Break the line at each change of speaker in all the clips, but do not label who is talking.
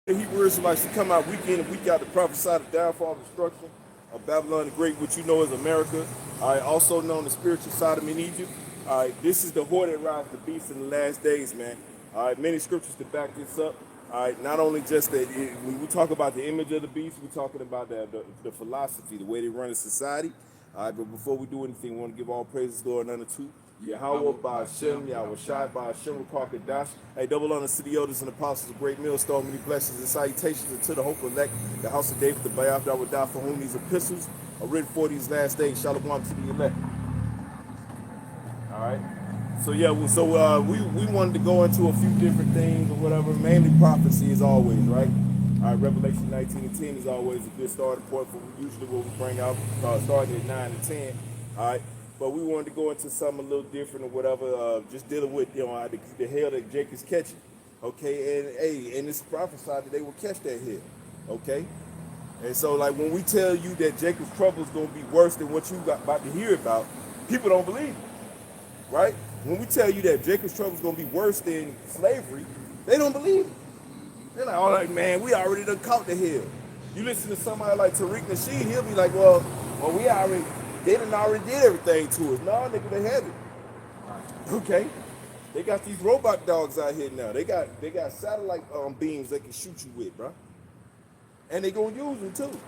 The Hebrew Israelites to come out week in and week out to prophesy the downfall and destruction of Babylon the Great, which you know as America, also known as spiritual Sodom in Egypt. This is the whore that rides the beast in the last days, man. Many scriptures to back this up. Not only just that, when we talk about the image of the beast, we're talking about the philosophy, the way they run a society. But before we do anything, we want to give all praises, Lord, and unto two. Yahweh, by Hashem, Yahweh Shai, by Hashem, Rakakadash. Hey, double honor to the elders and apostles, a great millstone, many blessings and salutations unto the hope elect, the house of David, the Bayaf that would die for whom these epistles are written for these last days. Shalom to the elect. All right. So yeah, we wanted to go into a few different things or whatever. Mainly prophecy as always, right? All right, Revelation 19 and 10 is always a good starting point for usually what we bring out, starting at 9 and 10. All right. But we wanted to go into something a little different or whatever, just dealing with, the hell that Jake is catching. Okay, and it's prophesied that they will catch that hell. Okay? And so, like, when we tell you that Jacob's trouble is going to be worse than what you got about to hear about, people don't believe it. Right? When we tell you that Jacob's trouble is going to be worse than slavery, they don't believe it. They're like, oh, like, man, we already done caught the hell. You listen to somebody like Tariq Nasheed, he'll be like, well, they done already did everything to us. No, nigga, they have it. Okay? They got these robot dogs out here now. They got satellite beams they can shoot you with, bro. And they gonna use them too.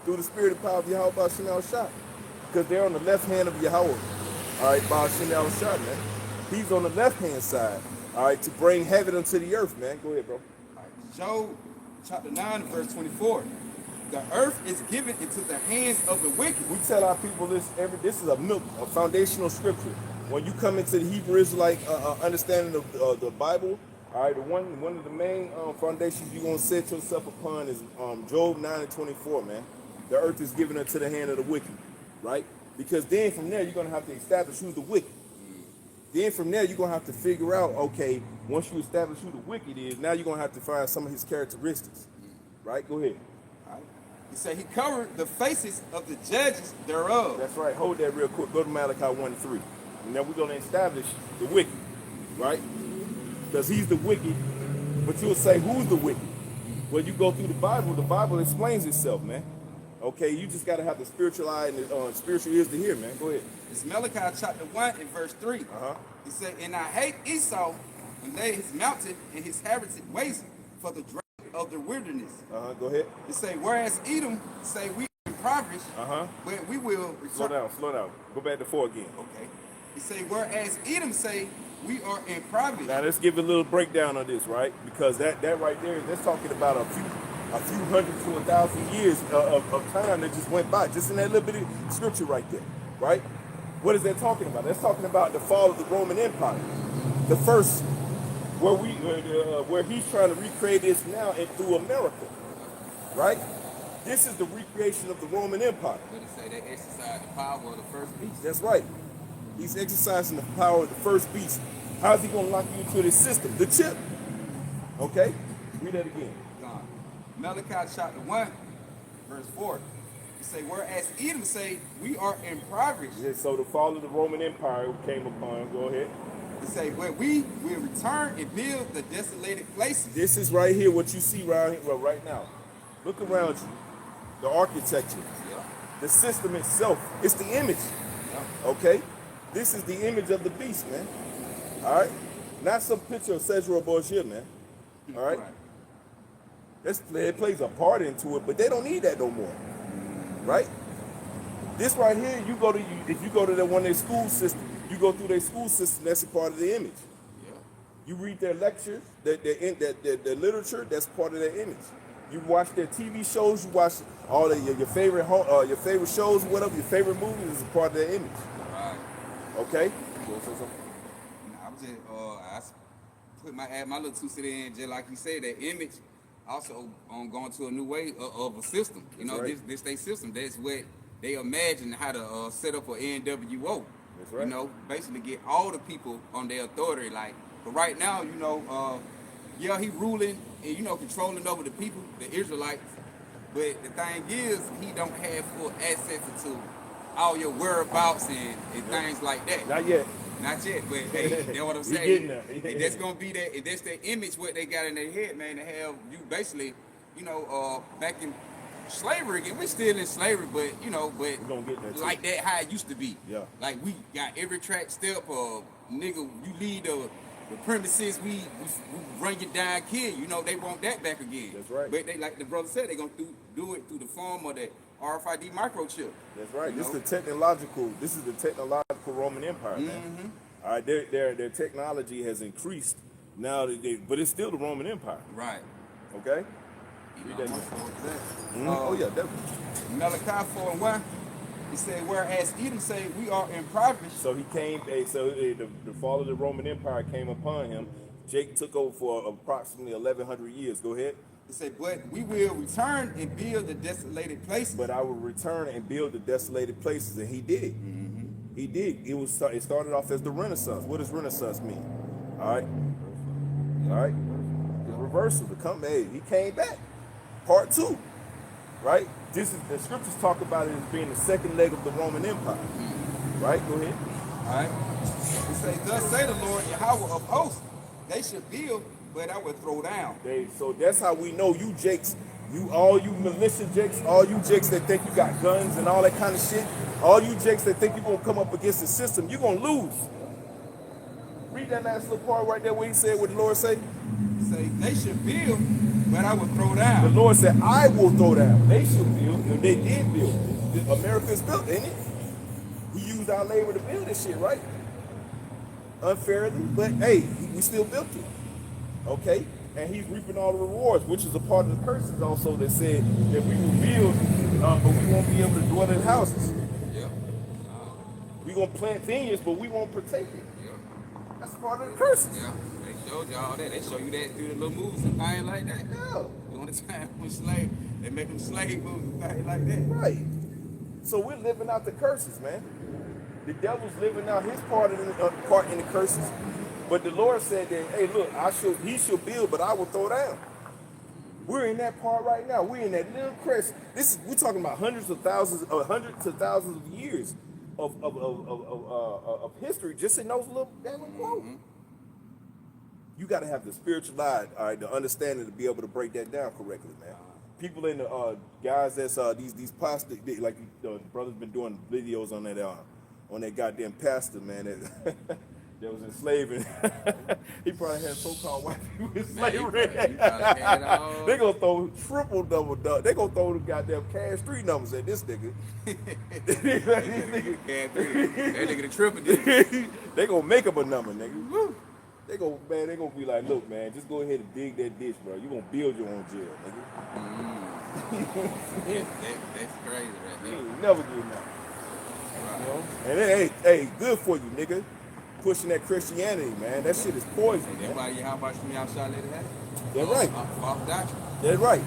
Through the spirit and power of Yahweh by Shem Shot. Because they're on the left hand of Yahweh. All right, by Shem Shot, man. He's on the left hand side. All right, to bring heaven unto the earth, man. Go ahead, bro.
Job chapter 9, verse 24. The earth is given into the hands of the wicked.
We tell our people this is a foundational scripture. When you come into the Hebrew Israelite understanding of the Bible, all right, one of the main foundations you're gonna set yourself upon is Job 9 and 24, man. The earth is given into the hand of the wicked, right? Because then from there you're gonna have to establish who's the wicked. Then from there you're gonna have to figure out, okay, once you establish who the wicked is, now you're gonna have to find some of his characteristics, right? Go ahead.
He said he covered the faces of the judges thereof.
That's right. Hold that real quick. Go to Malachi 1 and 3. And now we're going to establish the wicked, right? Because he's the wicked. But you'll say, who's the wicked? Well, you go through the Bible explains itself, man. Okay, you just got to have the spiritual eye and the spiritual ears to hear, man. Go ahead.
It's Malachi chapter 1 and verse 3. He said, and I hate Esau and laid his mountain and his heritage waste for the drink of the wilderness.
Go ahead.
It say, whereas Edom say we impoverished, but we will return.
Slow down. Go back to 4 again.
Okay. It say, whereas Edom say we are impoverished.
Now let's give a little breakdown of this, right? Because that right there, that's talking about a few hundred to 1,000 years of time that just went by, just in that little bit of scripture right there, right? What is that talking about? That's talking about the fall of the Roman Empire. The first, where he's trying to recreate this now and through America, right? This is the recreation of the Roman Empire.
But it say they exercise the power of the first beast.
That's right. He's exercising the power of the first beast. How's he going to lock you into this system? The chip. Okay? Read that again.
Malachi chapter 1, verse 4. It say, whereas Edom say, we are impoverished.
Yeah, so the fall of the Roman Empire came upon. Go ahead.
It say, where we will return and build the desolated places.
This is right here, what you see right now. Look around you. The architecture.
Yeah.
The system itself. It's the image.
Yeah.
Okay? This is the image of the beast, man. All right? Not some picture of Cesar Borgia, man. All right? It plays a part into it, but they don't need that no more. Right? This right here, if you go to one of their school system, you go through their school system, that's a part of the image.
Yeah.
You read their lectures, their literature, that's part of their image. You watch their TV shows, you watch all of your favorite shows, whatever, your favorite movies is a part of their image.
Right.
Okay?
I was just, I put my little 2 cents in, just like you said, that image also going to a new way of a system. You know,
right.
this they system. That's what they imagine how to set up an NWO.
That's right.
You know, basically get all the people on their authority. Like, but right now, you know, yeah, he ruling and, you know, controlling over the people, the Israelites. But the thing is, he don't have full access to all your whereabouts and things like that.
Not yet.
Not yet, but hey, that's what I'm
We
saying.
getting there.
And that's gonna be that. And that's the image what they got in their head, man. To have you basically, back in slavery again. We're still in slavery, but
We're gonna get there too.
like that how it used to be.
Yeah.
Like we got every track step of nigga. You leave the premises, we run you down, kill you. They want that back again.
That's right.
But they, like the brother said, they gonna do it through the form of that RFID microchip.
That's right.
You
This is
know?
the technological Roman Empire, man.
Mm-hmm.
All right, their technology has increased now, but it's still the Roman Empire.
Right.
Okay.
You
Read
know,
that
I'm
next.
looking forward to that.
Oh yeah, definitely.
Malachi 4:1, he said, whereas Edom say we are impoverished.
So he came. The fall of the Roman Empire came upon him. Jake took over for approximately 1,100 years. Go ahead.
He said, but we will return and build the desolated places.
But I will return and build the desolated places, and he did.
Mm-hmm.
He did. It started off as the Renaissance. What does Renaissance mean? All right. All right. The reversal. He came back. Part 2. Right. The scriptures talk about it as being the second leg of the Roman Empire. Right. Go ahead.
All right. He said, thus say the Lord Yahweh of hosts, they should build, but I will throw down.
So that's how we know you jakes, all you militia jakes, all you jakes that think you got guns and all that kind of shit, all you jakes that think you're going to come up against the system, you're going to lose. Read that last little part right there where he said what the Lord said.
He said, they should build, but I will throw
The
down.
Lord said, I will throw down. They should build. They did build. America's built, ain't it? He used our labor to build this shit, right? Unfairly, but hey, we still built it. Okay? And he's reaping all the rewards, which is a part of the curses also that said that we will build, but we won't be able to dwell in houses.
Yep.
We're going to plant vineyards, but we won't partake it.
Yep.
That's part of the curses.
Yeah. They showed you all that. They show you that through the little movies and things like that.
Yeah.
During the time when they make them slave movies and things like that.
Right. So we're living out the curses, man. The devil's living out his part in the curses. But the Lord said that, hey, look, he shall build, but I will throw down. We're in that part right now. We're in that little crest. We're talking about hundreds of thousands of years of history just in those little quotes.
Mm-hmm.
You got to have the spiritual eye, all right, the understanding to be able to break that down correctly, man. People in the guys that's these plastic, like the brother's been doing videos on that goddamn pastor, man, that was enslaving. He probably had so-called white people in slavery. They gonna throw triple double. They gonna throw the goddamn cash 3 numbers at this nigga.
That nigga the triple did.
They gonna make up a number, nigga. Woo. They gonna be like, look, man, just go ahead and dig that ditch, bro. You gonna build your own jail, nigga.
That's crazy right there.
You ain't never do nothing.
Right.
You know? And it ain't good for you, nigga. Pushing that Christianity, man. That shit is poison,
And
man.
that's why you how much me outside let it happen.
That's right.
False doctrine.
That's right.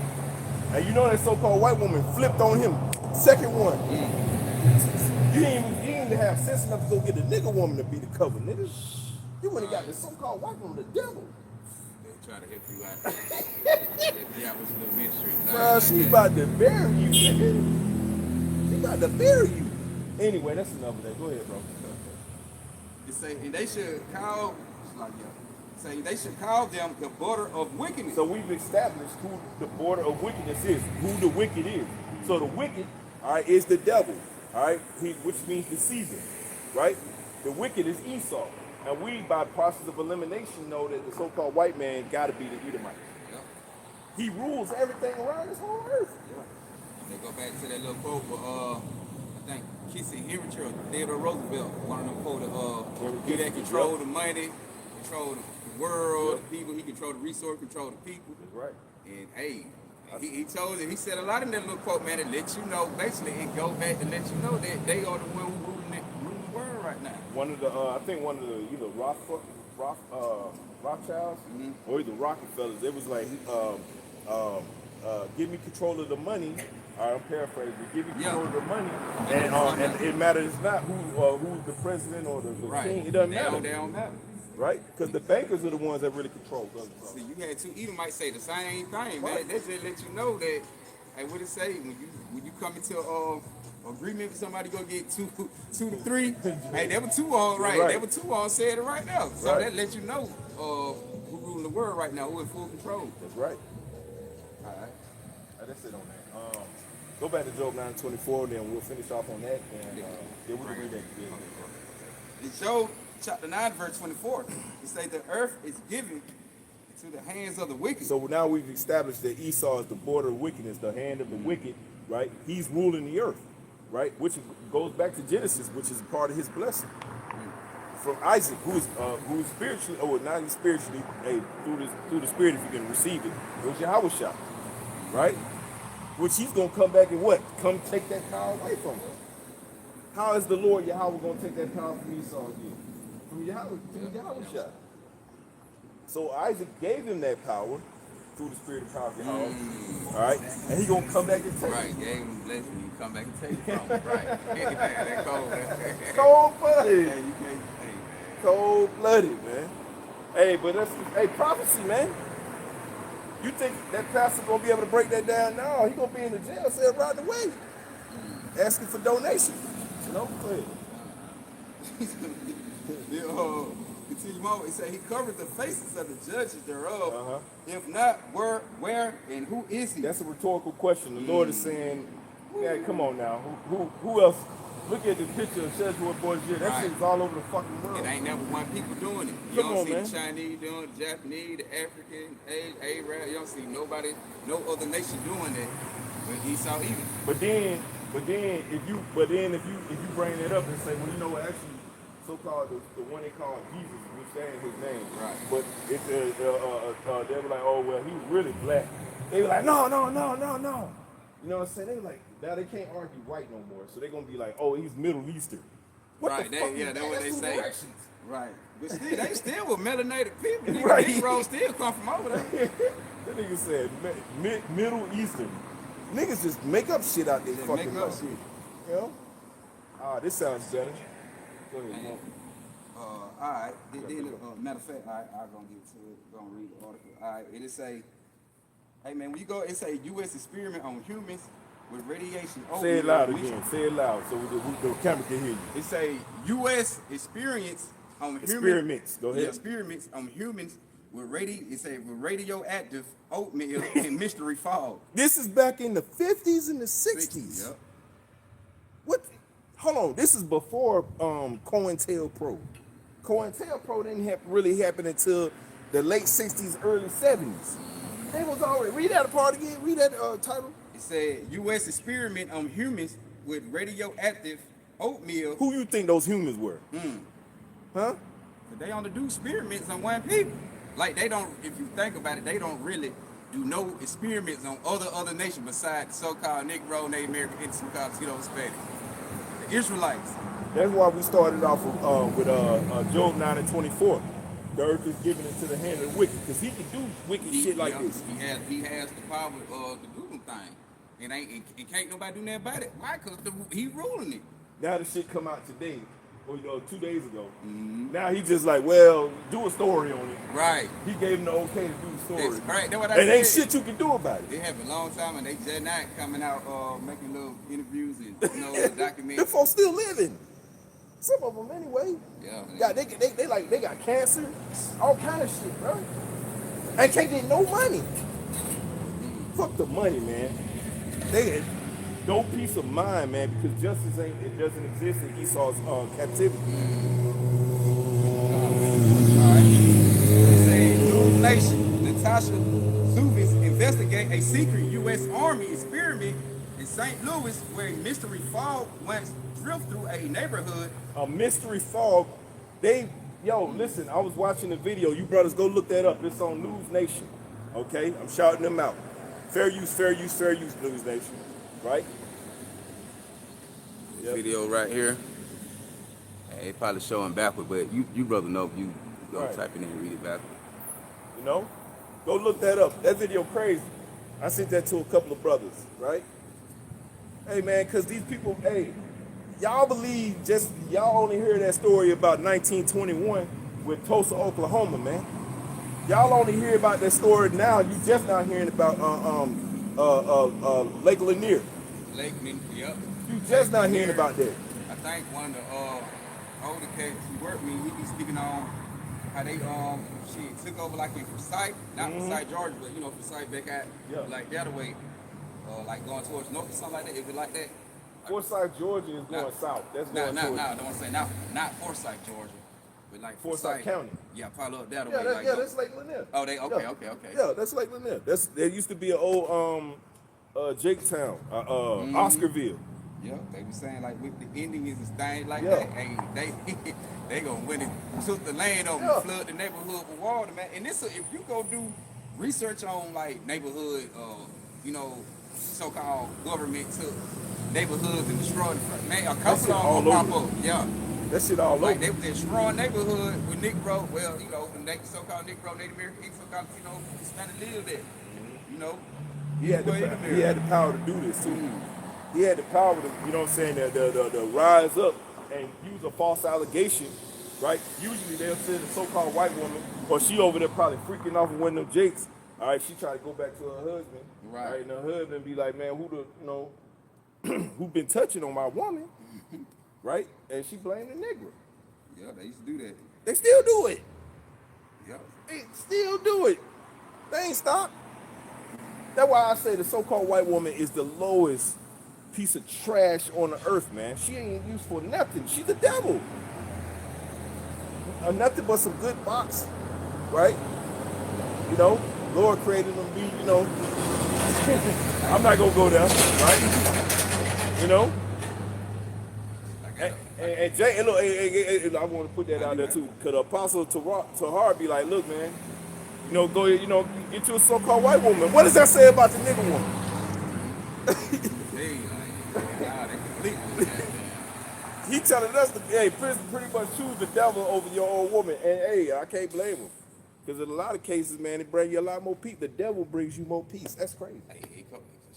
And you know that so-called white woman flipped on him. Second one. You didn't even have sense enough to go get a nigga woman to be the cover, nigga. You wouldn't got the so-called white woman, the devil.
They try to help you out. Help you out with some little ministry.
Bro, she about to bury you, nigga. She about to bury you. Anyway, that's enough of that. Go ahead, bro.
You say, and they should call, say they should call them the border of wickedness.
So we've established who the border of wickedness is, who the wicked is. So the wicked, all right, is the devil, all right, which means deceiver, right? The wicked is Esau. And we, by process of elimination, know that the so-called white man got to be the Edomite.
Yep.
He rules everything around this whole earth.
They go back to that little quote for, I think, Henry or Theodore Roosevelt, one of them quoted, he that control the money, control the world, the people, he control the resource, control the people.
That's right.
And hey, he told it, he said a lot in that little quote, man, that let you know, basically, it go back to let you know that they are the one who ruling the world right now.
One of the, I think one of the, either Rothschilds or either Rockefellers, it was like, give me control of the money. I'm paraphrasing. Give me control of the money, and it matters not who's the president or the king. It doesn't matter.
They don't matter.
Right? Because the bankers are the ones that really control.
See, you had two, even might say the same thing, man. They just let you know that, Hey, what it say when you come into agreement with somebody go get two to three? Hey, there were two on right.
Right.
There were two on said it right now. So
Right.
that lets you know who ruling the world right now, who in full control.
That's right.
All right.
That's it on that. Go back to Job 9:24, then we'll finish off on that, and then we can read that again.
In Job chapter 9, verse 24, it says the earth is given to the hands of the wicked.
So now we've established that Esau is the border of wickedness, the hand of the wicked, right? He's ruling the earth, right? Which goes back to Genesis, which is part of his blessing. From Isaac, who is spiritually, or not even spiritually, hey, through the spirit, if you can receive it, it was Yahweh, right? Which he's gonna come back and what? Come take that power away from him. How is the Lord Yahweh gonna take that power from Esau again? From Yahweh. So Isaac gave him that power through the spirit of power of Yahweh. All right, and he gonna come back and take
Right,
it.
gave him blessing, you come back and take it from him. Right. That cold.
Cold-blooded.
Hey, you can't, hey, man.
Cold-blooded, man. Hey, but that's prophecy, man. You think that pastor gonna be able to break that down? No, he gonna be in the jail cell right away, asking for donations. You know, go ahead.
Continue on. It said he covered the faces of the judges thereof.
Uh-huh.
If not, where, and who is he?
That's a rhetorical question. The Lord is saying, "Yeah, come on now. Who else? Look at the picture of Shedwood Boys here. That
Right.
shit's all over the fucking world.
It ain't never one people doing it. You
Come
don't
on,
see
man.
the Chinese doing it, the Japanese, the African, Arab. You don't see nobody, no other nation doing that. But Esau even.
But then if you bring it up and say, well, you know what? Actually, so-called the one they call Jesus, which that ain't his name.
Right.
But it's they were like, oh well, he was really black. They were like, no. You know what I'm saying? They were like, now they can't argue white no more. So they're gonna be like, oh, he's Middle Eastern. What
Right,
the fuck?
that's what they say.
Directions.
Right. But still, they still were melanated people. These
Right.
Negroes still come from over there.
That nigga said Middle Eastern. Niggas just make up shit out there.
They
Fucking
make up
mouth.
shit.
You know? This sounds better. Go ahead, Mark.
All right. Matter of fact, I'm gonna get to it. Gonna read the article. All right. It say, hey man, when you go, it say U.S. experiment on humans with radiation.
Say it loud again. Say it loud so the camera can hear you.
It say U.S. experiments on humans.
Experiments. Go ahead.
Yeah, experiments on humans with radioactive oatmeal and mystery fog.
This is back in the 50s and the 60s.
Yep.
What? Hold on. This is before COINTELPRO. COINTELPRO didn't really happen until the late 60s, early 70s. They was already. Read that part again. Read that title.
It said U.S. experiment on humans with radioactive oatmeal.
Who you think those humans were? Huh?
But they only do experiments on one people. Like they don't, if you think about it, they don't really do no experiments on other nations besides the so-called Negro, Native American, and so-called Hispanic. The Israelites.
That's why we started off with Job 9:24. The earth is given into the hand of the wicked, because he can do wicked shit like this.
He has the power to do them things. And can't nobody do nothing about it. Why? Because he ruling it.
Now the shit come out today, or 2 days ago. Now he just like, well, do a story on it.
Right.
He gave him the okay to do the story.
That's right. That's what I
And ain't
said.
shit you can do about it.
They have a long time, and they just not coming out making little interviews and documentaries.
Them folks still living. Some of them anyway.
Yeah.
They got cancer, all kind of shit, bro. And can't get no money. Fuck the money, man. They had no peace of mind, man, because justice doesn't exist in Esau's captivity.
News Nation, Natasha Zuvis investigate a secret U.S. Army experiment in St. Louis where a mystery fog once drifted through a neighborhood.
A mystery fog. Listen, I was watching the video. You brothers go look that up. It's on News Nation. Okay? I'm shouting them out. Fair use, News Nation. Right? Yep.
Video right here. Hey, it probably showing backward, but you brother know if you go
Right.
type it in and read it backward.
You know? Go look that up. That video crazy. I sent that to a couple of brothers, right? Hey, man, because these people, y'all only hear that story about 1921 with Tulsa, Oklahoma, man. Y'all only hear about that story now. You just not hearing about Lake Lanier.
Yep.
You
Lake
just not hearing
Lanier.
about that.
I think one of the older cats who worked me, he be speaking on how they shit took over like in Forsyth, not Forsyth, Georgia, but you know Forsyth back at like that way, like going towards north or something like that. If it like that.
Forsyth, Georgia is going south. That's going towards
Don't want to say not Forsyth, Georgia, but like
Forsyth County.
Yeah, probably up that
Yeah,
way.
that's Lake Lanier.
Oh, they okay.
Yeah, that's Lake Lanier. There used to be an old Jaketown, Oscarville.
Yeah, they were saying like with the Indians and things like
Yeah.
that, hey, they gonna win it, took the land over, flood the neighborhood with water, man. And this, if you go do research on like neighborhood, you know, so-called government took neighborhoods and destroyed, man, a couple of them gonna pop up, yeah.
That shit all
Like
over.
they was destroying neighborhood with Negro, well, you know, the so-called Negro, Native American, so-called, you know, Hispanic lived there, you know.
He had the power to do this too. He had the power to, you know what I'm saying, to rise up and use a false allegation, right? Usually they'll say the so-called white woman, or she over there probably freaking off with one of them jakes. All right, she try to go back to her husband, right? And her husband be like, man, who been touching on my woman, right? And she blamed the nigga.
Yeah, they used to do that.
They still do it.
Yeah.
They still do it. They ain't stopped. That's why I say the so-called white woman is the lowest piece of trash on the earth, man. She ain't used for nothing. She's the devil. Nothing but some good box, right? You know, Lord created them be, you know. I'm not gonna go there, right? You know. And Jay, look, I want to put that out there too, because the Apostle Tahar be like, look, man, you know, go ahead, you know, get you a so-called white woman. What does that say about the nigga woman? He telling us to, hey, pretty much choose the devil over your old woman. And hey, I can't blame him. Because in a lot of cases, man, it brings you a lot more peace. The devil brings you more peace. That's crazy.
Hey,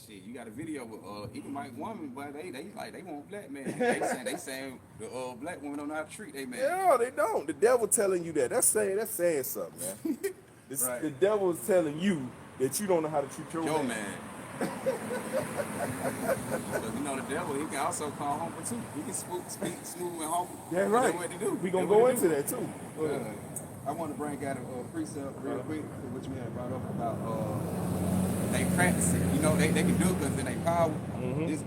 shit, you got a video with Edomite woman, but they want black man. They saying the black women don't know how to treat they man.
Yeah, they don't. The devil telling you that. That's saying something, man.
Right.
The devil is telling you that you don't know how to treat your man.
But you know the devil, he can also call humble too. He can speak smooth and humble.
Yeah, right.
What to do.
We gonna go into that too.
I want to bring out a precept real quick, what you had brought up about they practice it. You know, they can do it because in their power. This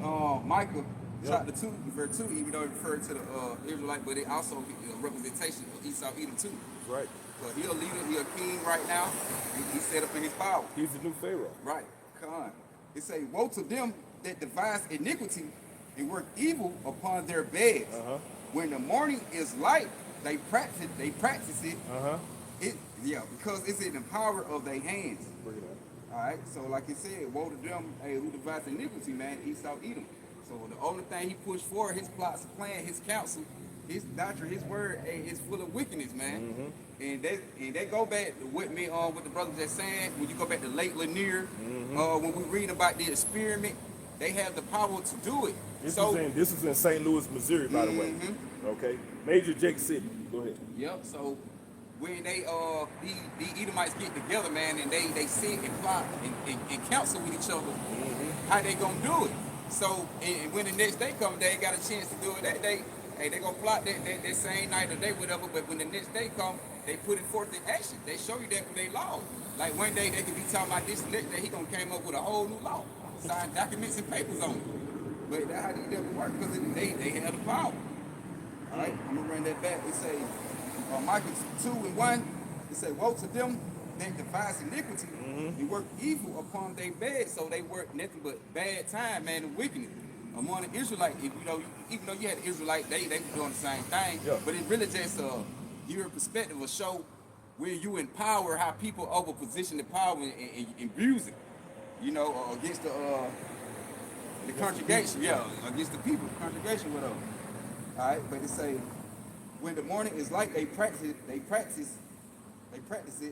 Micah chapter 2, verse 2, even though it referred to the Israelite, but it also a representation of Esau Edom too.
Right.
So he a leader, he a king right now. He's set up in his power.
He's the new Pharaoh.
Right. Come on. It say, woe to them that devise iniquity and work evil upon their beds. When the morning is light, they practice it. Because it's in the power of their hands. All right. So like it said, woe to them, hey, who devise iniquity, man, Esau Edom. So the only thing he pushed forward, his plots, plan, his counsel, his doctrine, his word, hey, is full of wickedness, man. And they go back to what me with the brothers just saying, when you go back to Lake Lanier, when we read about the experiment, they have the power to do it.
This is in St. Louis, Missouri, by the way. Okay. Major Jake City. Go ahead.
Yep. So when they the Edomites get together, man, and they sit and plot and counsel with each other, how they gonna do it. So and when the next day comes, they ain't got a chance to do it that day. Hey, they gonna plot that same night or day, whatever. But when the next day come, they put it forth in action. They show you that with their law. Like one day they could be talking about this and next day he gonna came up with a whole new law, signed documents and papers on it. But that's how these devils work, because they have the power. All right, I'm gonna bring that back. It say Micah 2:1. It say, woe to them that devise iniquity and work evil upon their bed. So they work nothing but bad time, man, and wickedness. Among the Israelites, even though you had the Israelite, they were doing the same thing. Yeah. But it really just your perspective will show where you in power, how people overposition the power and abuse it. You know, against the congregation, against the people, the congregation, whatever. All right, but it say when the morning is light, they practice it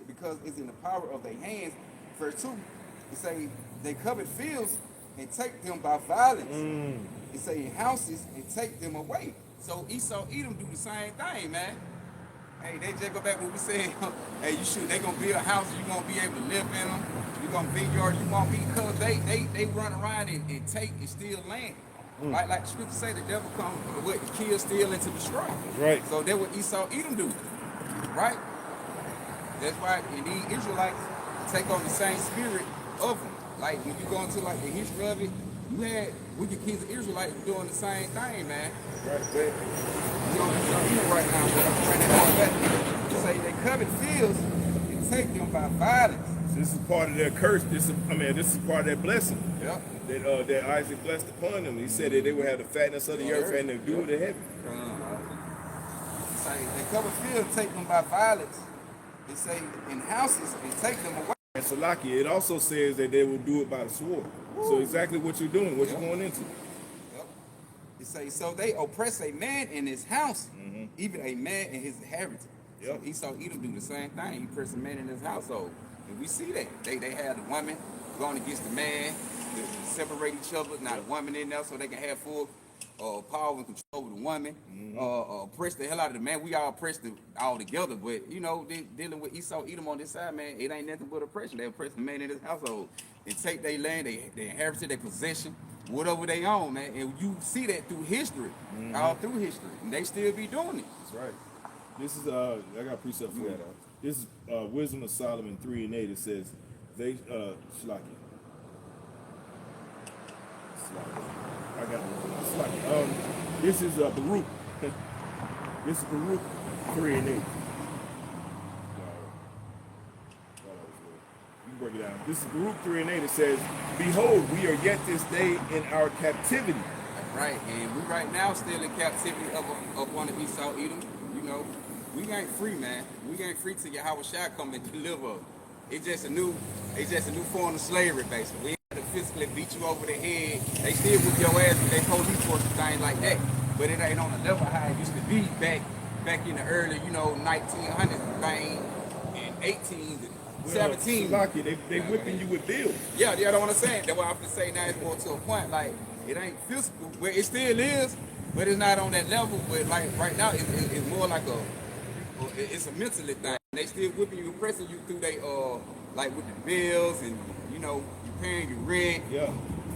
because it's in the power of their hands. Verse 2, it say they covet fields and take them by violence. It say houses and take them away. So Esau Edom do the same thing, man. Hey, they just go back when we said, hey, they gonna build houses, you gonna be able to live in them. You gonna vineyard, you won't be, because they run around and take and steal land. Like the scripture say, the devil come with kill, steal, and to destroy.
Right.
So that's what Esau Edom do, right? That's why these Israelites take on the same spirit of them. Like when you go into like the history of it, you had wicked kings of Israelites doing the same thing, man.
Right.
But you know, Edom right now, but I'm trying to go back to say they covet fields and take them by violence.
This is part of their curse. This is part of their blessing.
Yep.
That Isaac blessed upon them. He said that they would have the fatness of the earth and the dew of the heaven.
Say they cover fields, take them by violence. They say in houses and take them away.
And Salaki, it also says that they will do it by the sword. Woo. So exactly what you're doing, what you're going into.
Yep. It say, so they oppress a man in his house, even a man in his inheritance. Yep. So Esau Edom do the same thing. He oppress a man in his household. And we see that. They have the woman going against the man, to separate each other, not a woman in there, so they can have full power and control over the woman. Oppress the hell out of the man. We all oppressed all together, but you know, they dealing with Esau Edom on this side, man, it ain't nothing but oppression. They oppress the man in his household and take their land, they inherit their possession, whatever they own, man. And you see that through history, all through history, and they still be doing it.
That's right. This is I got a precept for that. This is Wisdom of Solomon 3:8. It says, they Shlaki. I got it. This is Baruch. This is Baruch 3:8. You can break it down. This is Baruch 3:8. It says, behold, we are yet this day in our captivity.
That's right, and we right now still in captivity of one of Esau Edom. You know, we ain't free, man. We ain't free till Yahweh Shai come and deliver. It's just a new form of slavery, basically. We ain't got to physically beat you over the head. They still whip your ass with their police force and things like that. But it ain't on the level how it used to be back in the early, 1900s thing, and 18s and 17.
Lucky, they whipping you with bills.
Yeah, that's what I'm saying. That's why I'm say now it's more to a point. Like, it ain't physical, where it still is, but it's not on that level. But like right now, it's more like it's a mentally thing. They still whipping you, pressing you through they like with the bills and you paying your rent.
Yeah,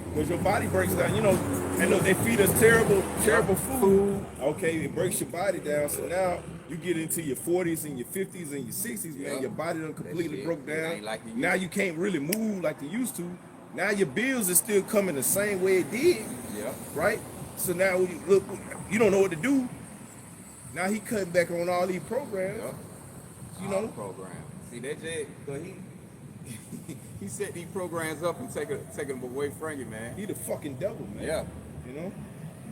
because your body breaks down. And they feed us terrible food. Okay, it breaks your body down. So now you get into your 40s and your 50s and your 60s, man. Your body done completely broke down.
Like
now you can't really move like you used to. Now your bills are still coming the same way it did.
Yeah. Right.
So now you don't know what to do. Now he cutting back on all these programs.
Yep. Programs. See that Jay, he set these programs up and taking them away from you, man.
He the fucking devil, man.
Yeah.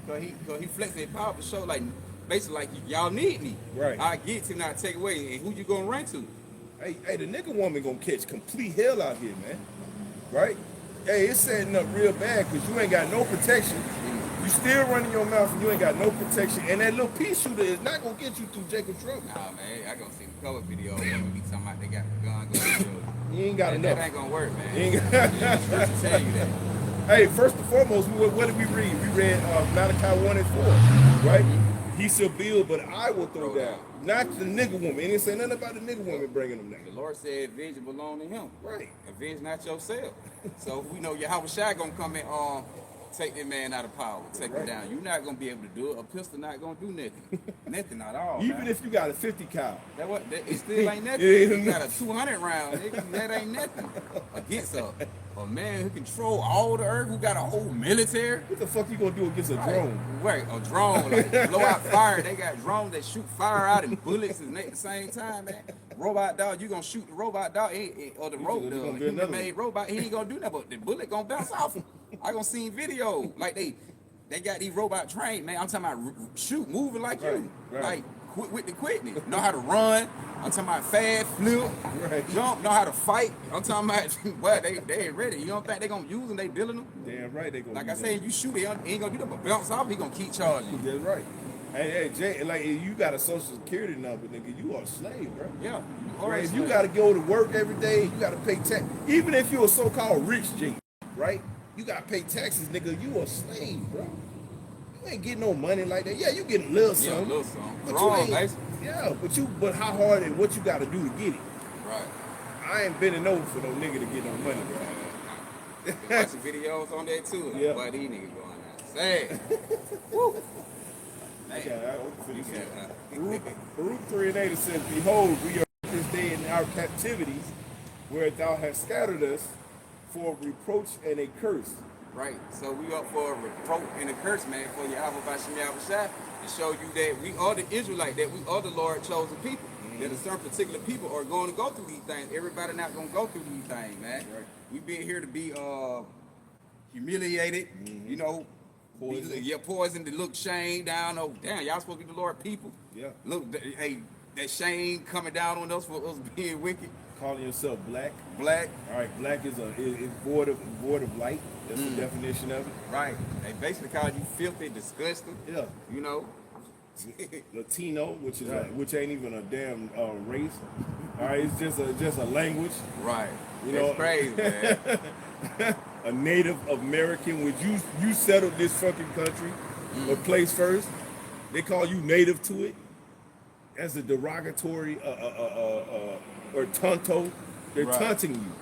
Cause he flexing his power to show like basically like y'all need me.
Right.
I get to not take away, and who you gonna run to?
Hey, the nigga woman gonna catch complete hell out here, man. Right? Hey, it's setting up real bad because you ain't got no protection. You still running your mouth and you ain't got no protection. And that little pea shooter is not gonna get you through Jacob Trouble.
Nah, man, I gonna see the cover video where we be talking about they got the gun going.
You ain't got enough.
That ain't gonna work, man.
You ain't got
to tell you that.
Hey, first and foremost, what did we read? We read Malachi 1 and 4, right? He shall build, but I will throw down. Not the nigga woman. He didn't say nothing about the nigga woman bringing them down.
The Lord said, vengeance belong to him.
Right.
Avenge not yourself. So we know Yahweh Shai gonna come and take that man out of power, take him down. You're not gonna be able to do it. A pistol not gonna do nothing. Nothing at all.
Even
man.
if you got a 50 cal.
It still ain't nothing. You got a 200 round, nigga, that ain't nothing. Against a man who control all the earth, who got a whole military.
What the fuck you gonna do against a drone?
Right, a drone, like blow out fire. They got drones that shoot fire out and bullets at the same time, man. Robot dog, you gonna shoot the robot dog or the human made robot, he ain't gonna do nothing, but the bullet gonna bounce off him. I gonna see video like they got these robot trained, man. I'm talking about moving like you, like with the quickness. Know how to run. I'm talking about fast, flip, jump. Know how to fight. I'm talking about well, they ain't ready. You don't think they gonna use them? They building them.
Damn right they gonna.
Like I said, you shoot, he ain't gonna do that, but bounce off. He gonna keep charging you.
That's right. Hey, Jay, like you got a social security number, nigga. You are a slave, bro.
Yeah.
Right? You got to go to work every day. You got to pay tax. Even if you're a so-called rich G, right? You got to pay taxes, nigga. You a slave, bro. You ain't getting no money like that. Yeah, you getting a little something.
Yeah, a little something.
But
wrong,
you ain't, but how hard and what you got to do to get it.
Right.
I ain't bending over for no nigga to get no money, bro.
Been watching videos on that too. Like,
Yeah.
boy, these niggas going outside. Woo. Man.
Okay, I'm finna say.
Yeah.
Baruch 3:8 says, "Behold, we are this day in our captivities, where thou hast scattered us for reproach and a curse."
Right. So we up for a reproach and a curse, man, for Yahweh Bashem Yahushua to show you that we are the Israelite, that we are the Lord chosen people. That a certain particular people are going to go through these things. Everybody not going to go through these things, man.
Right.
We been here to be humiliated, you know, poisoned to look shame down. Oh, damn, y'all supposed to be the Lord people.
Yeah.
Look, hey, that shame coming down on us for us being wicked.
Calling yourself black.
Black.
All right, black is void of light. That's the definition of it.
Right. They basically call you filthy, disgusting.
Yeah.
You know.
Latino, which ain't even a damn race. All right, it's just a language.
Right.
You
That's
know,
crazy, man.
a Native American, which you settled this fucking country or place first. They call you native to it as a derogatory or tonto. They're
Right.
taunting you.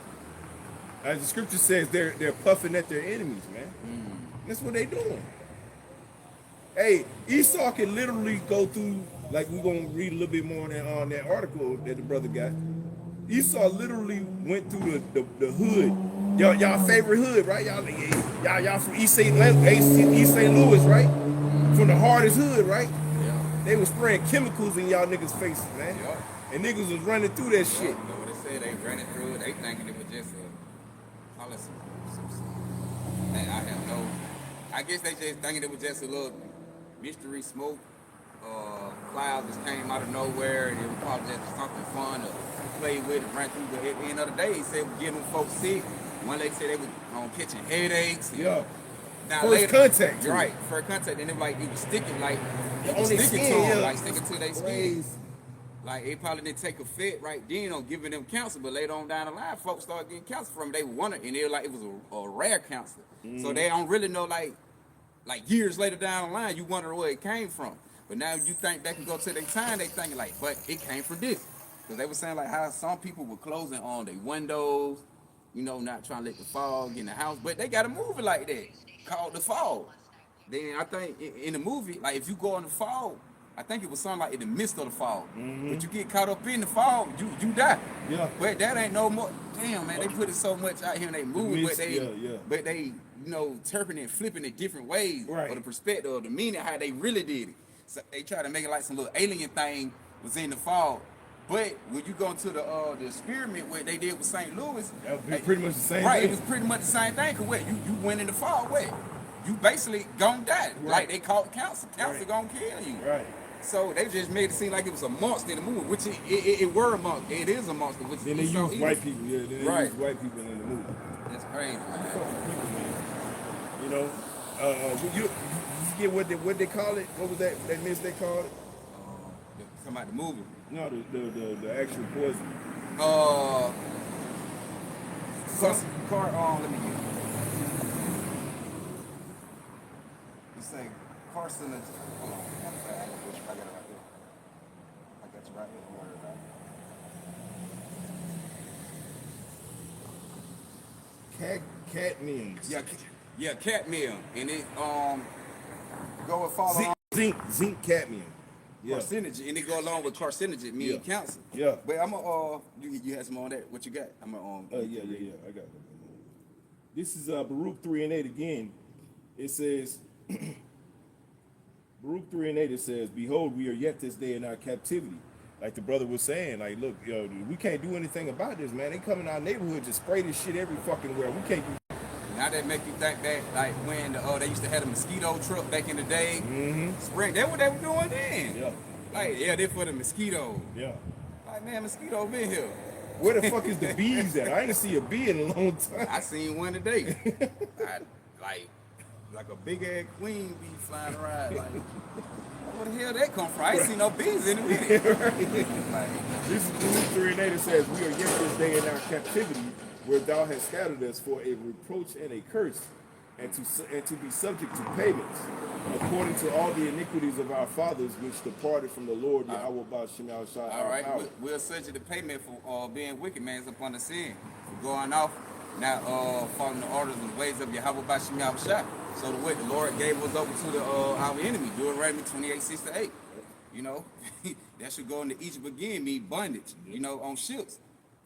As the scripture says, they're puffing at their enemies, man. That's what they doing. Hey, Esau can literally go through, like we're gonna read a little bit more on that article that the brother got. Esau literally went through the hood. Y'all favorite hood, right? Y'all from East St. Louis, right? From the hardest hood, right?
Yeah.
They was spraying chemicals in y'all niggas' faces, man.
Yeah.
And niggas was running through that shit.
You know what they said? They ran it through. They thinking it was just call it some man, I have no. I guess they just thinking it was just a little mystery smoke. Cloud just came out of nowhere, and it was probably just something fun to play with and run through. But at the end of the day, he said we're getting them folks sick. One lady said they was catching headaches.
Yeah.
Now
First contact.
You're right. First contact, and it was sticking like it
On
was
their
sticking
skin,
to them,
yeah.
like sticking to their skin. Like they probably didn't take a fit right then on giving them counsel, but later on down the line, folks started getting counsel from them. They wondered, and they were like it was a rare counsel. So they don't really know like years later down the line, you wonder where it came from. But now you think back and go to their time, they thinking like, but it came from this. Because they were saying like how some people were closing on their windows, you know, not trying to let the fog in the house. But they got a movie like that called The Fog. Then I think in the movie, like if you go in the fog, I think it was something like in the midst of the fog. But you get caught up in the fog, you die.
Yeah.
But that ain't no more. Damn, man, they put it so much out here in they movie,
mist,
but they interpreting and flipping it different ways,
Right.
or the perspective or the meaning how they really did it. So they try to make it like some little alien thing was in the fog. But when you go into the experiment what they did with St. Louis,
That would be pretty much the same
right?
thing.
It was pretty much the same thing. Cause what you went in the fog, what you basically gonna die.
Right.
Like they called counsel
Right.
gonna kill you.
Right.
So they just made it seem like it was a monster in the movie, which it were a monster. It is a monster. Which
Then they
is so
use
evil.
white people. Yeah, then they
Right.
use white people in the movie.
That's crazy.
Fucking people, man. You know, you get what they call it? What was that mist they called it?
Talking about the movie.
No, the actual poison.
Let me get it. You say carcinogen. Hold on. I got it right there. I got you right here. Don't worry about it.
Cadmiums.
Yeah, cadmium, and it go and follow on
Zinc cadmium. Yeah.
carcinogen, and it go along with carcinogen, meaning
Yeah.
cancer.
Yeah.
But I'm you had some on that. What you got? I'm
Yeah. I got it. This is Baruch 3:8 again. It says, Baruch 3:8. It says, "Behold, we are yet this day in our captivity." Like the brother was saying, like, look, we can't do anything about this, man. They come in our neighborhood, just spray this shit every fucking where. We can't do.
Now that make you think back, like when they used to have a mosquito truck back in the day. Spring, that's what they were doing then.
Yeah.
Like, yeah, they for the mosquitoes.
Yeah.
Like, man, mosquito been here.
Where the fuck is the bees at? I ain't see a bee in a long time.
I seen one today. like a big ass queen bee flying around. Like, where the hell that come from? I ain't seen no bees in a minute. Like,
This is Baruch 3:8. It says, "We are yet this day in our captivity, where thou hast scattered us for a reproach and a curse." and to be subject to payments, according to all the iniquities of our fathers, which departed from the Lord Yahweh Ba'Shem Yahushua
All
our
right,
power.
we'll subject the payment for being wicked, man, is upon the sin, for going off, not following the orders and the ways of Yahweh Ba'Shem Yahushua. So the Lord gave us over to the our enemy, Deuteronomy 28:6-8. You know, that should go into Egypt again, mean bondage, you know, on ships.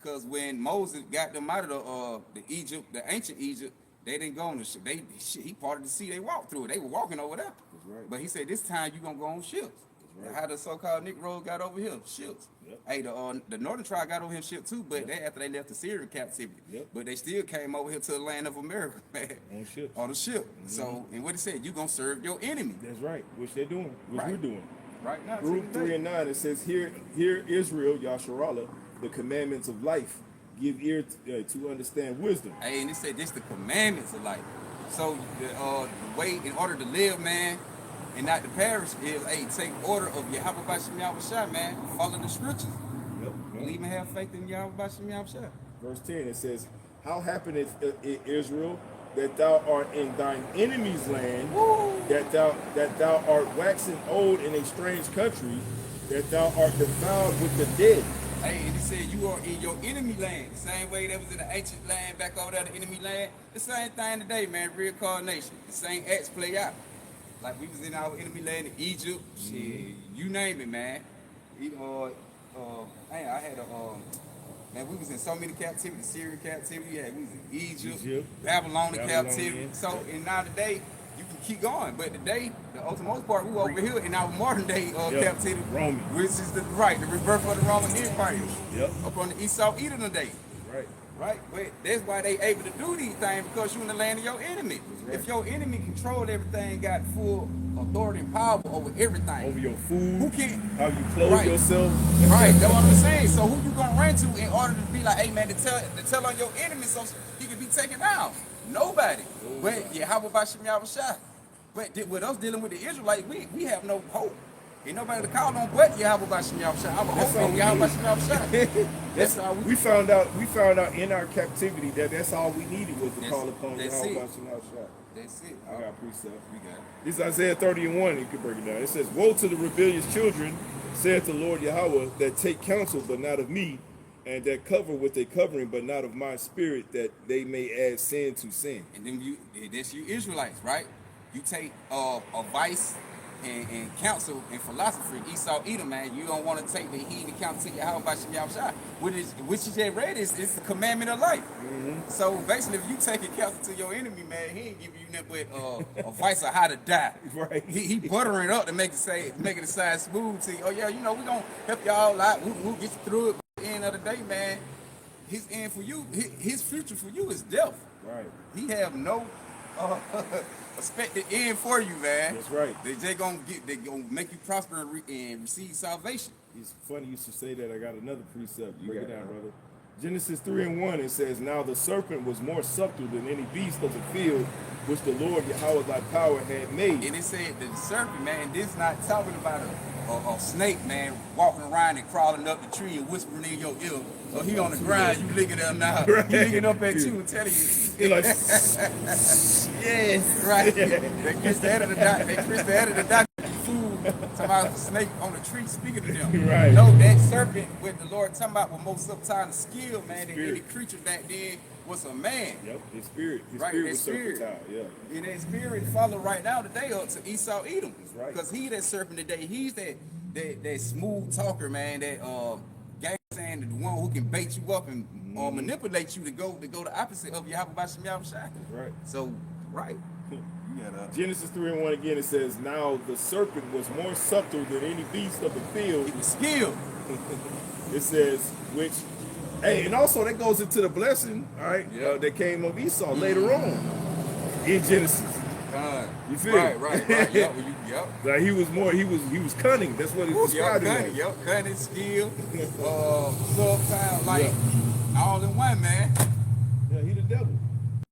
Because when Moses got them out of the Egypt, the ancient Egypt, they didn't go on the ship. He parted the sea, they walked through it. They were walking over there.
That's right.
But he said, this time you're going to go on ships.
Right.
How the so-called Negroes got over here, ships.
Yep.
Hey, the northern tribe got over here ship too, but after they left the Syrian captivity.
Yep.
But they still came over here to the land of America, man.
On ships.
On the ship. So, and what he said, you're going to serve your enemy.
That's right, which they're doing, which we're doing.
Right now.
Baruch 3:9, it says, Hear Israel, Yasharallah, the commandments of life. Give ear to understand wisdom.
Hey, and it said this the commandments of life. So the way in order to live, man, and not to perish is, hey, take order of Yahweh Ba'Shem Yahushua, man. Follow the scriptures.
Yep.
Believe and have faith in Yahweh Ba'Shem Yahushua.
Verse 10, it says, How happeneth it, Israel, that thou art in thine enemy's land, that thou art waxen old in a strange country, that thou art defiled with the dead.
Hey, and he said you are in your enemy land. The same way that was in the ancient land back over there, the enemy land. The same thing today, man, reincarnation. The same acts play out. Like we was in our enemy land in Egypt, shit, you name it, man. I had man, we was in so many captivity, Syrian captivity, we was in Egypt. Babylonian captivity. So, and now today, you can keep going. But today, the most part, we were over here in our modern day captivity.
Roman.
Which is the rebirth of the Roman Empire.
Yep.
Up on the Esau Edom today.
Right.
Right? But that's why they able to do these things, because you're in the land of your enemy.
Right.
If your enemy controlled everything, got full authority and power over everything.
Over your food.
Who can
How you clothe yourself.
Right, that's what I'm saying. So who you gonna run to in order to be like, hey man, to tell on your enemy so he can be taken down? Nobody. But Yahweh Ba'Shem Yahushua. But with us dealing with the Israelites, we have no hope. Ain't nobody to call on but Yahweh Ba'Shem Yahushua. I would hope in Yahweh Ba'Shem Yahushua. That's all
we found out in our captivity that that's all we needed was to call upon Yahweh Ba'Shem Yahushua.
That's it.
I got precept.
We got it.
This is Isaiah 30:1. You can break it down. It says, Woe to the rebellious children, saith the Lord Yahweh, that take counsel, but not of me, and that cover with a covering, but not of my spirit, that they may add sin to sin.
And then that's you Israelites, right? You take advice and counsel and philosophy, Esau Edom, man. You don't want to take the heed and counsel to Yahweh Ba'Shem Yahushua, which you just read is the commandment of life. So basically, if you taking counsel to your enemy, man, he ain't giving you nothing but advice on how to die.
Right.
He buttering it up to make it sound smooth to you. Oh yeah, you know, we gonna help y'all out. We'll get you through it. But at the end of the day, man, his end for you, his future for you is death.
Right.
He have no expected end for you, man.
That's right.
They gonna make you prosper and receive salvation.
It's funny you should say that. I got another precept. Break it down, brother. Genesis 3:1, it says, Now the serpent was more subtle than any beast of the field, which the Lord Yahweh thy power had made.
And it said that the serpent, man, this is not talking about a snake, man, walking around and crawling up the tree and whispering in your ear. So he on the ground, you licking him now.
Right.
He licking up at you and telling you.
He like,
yes, right. They kiss the head of the doctor. They kiss the head of the doctor. Fool, talking about the snake on the tree speaking to them.
Right.
No, that serpent, what the Lord talking about, was most sometimes skill, man. That any creature back then was a man.
Yep, his spirit. His
Right,
spirit
that
was
spirit.
serpentine, yeah.
And that spirit follow right now today up to Esau Edom.
That's right.
Because he that serpent today, he's that smooth talker, man, that gang saying the one who can bait you up and manipulate you to go the opposite of Yahweh Ba'Shem Yahushua.
Right.
So, right.
Genesis 3:1 again, it says, Now the serpent was more subtle than any beast of the field.
He was skilled.
It says, which, hey, and also that goes into the blessing, all right, that came of Esau later on in Genesis. You feel
Right. Yep.
Like he was cunning. That's what it's described as.
Cunning, skill, subtle, like all in one, man.
Yeah, he the devil.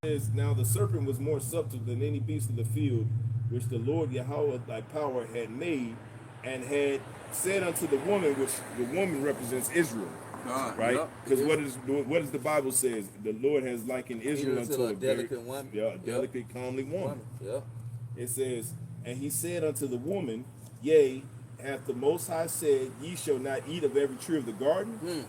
It says, Now the serpent was more subtle than any beast of the field, which the Lord Yahweh thy power had made, and had said unto the woman, which the woman represents Israel. right?
Yep.
Because what does the Bible says? The Lord has likened Israel unto a
delicate woman.
a delicate, comely woman.
Yep.
It says, and he said unto the woman, yea, hath the Most High said, ye shall not eat of every tree of the garden?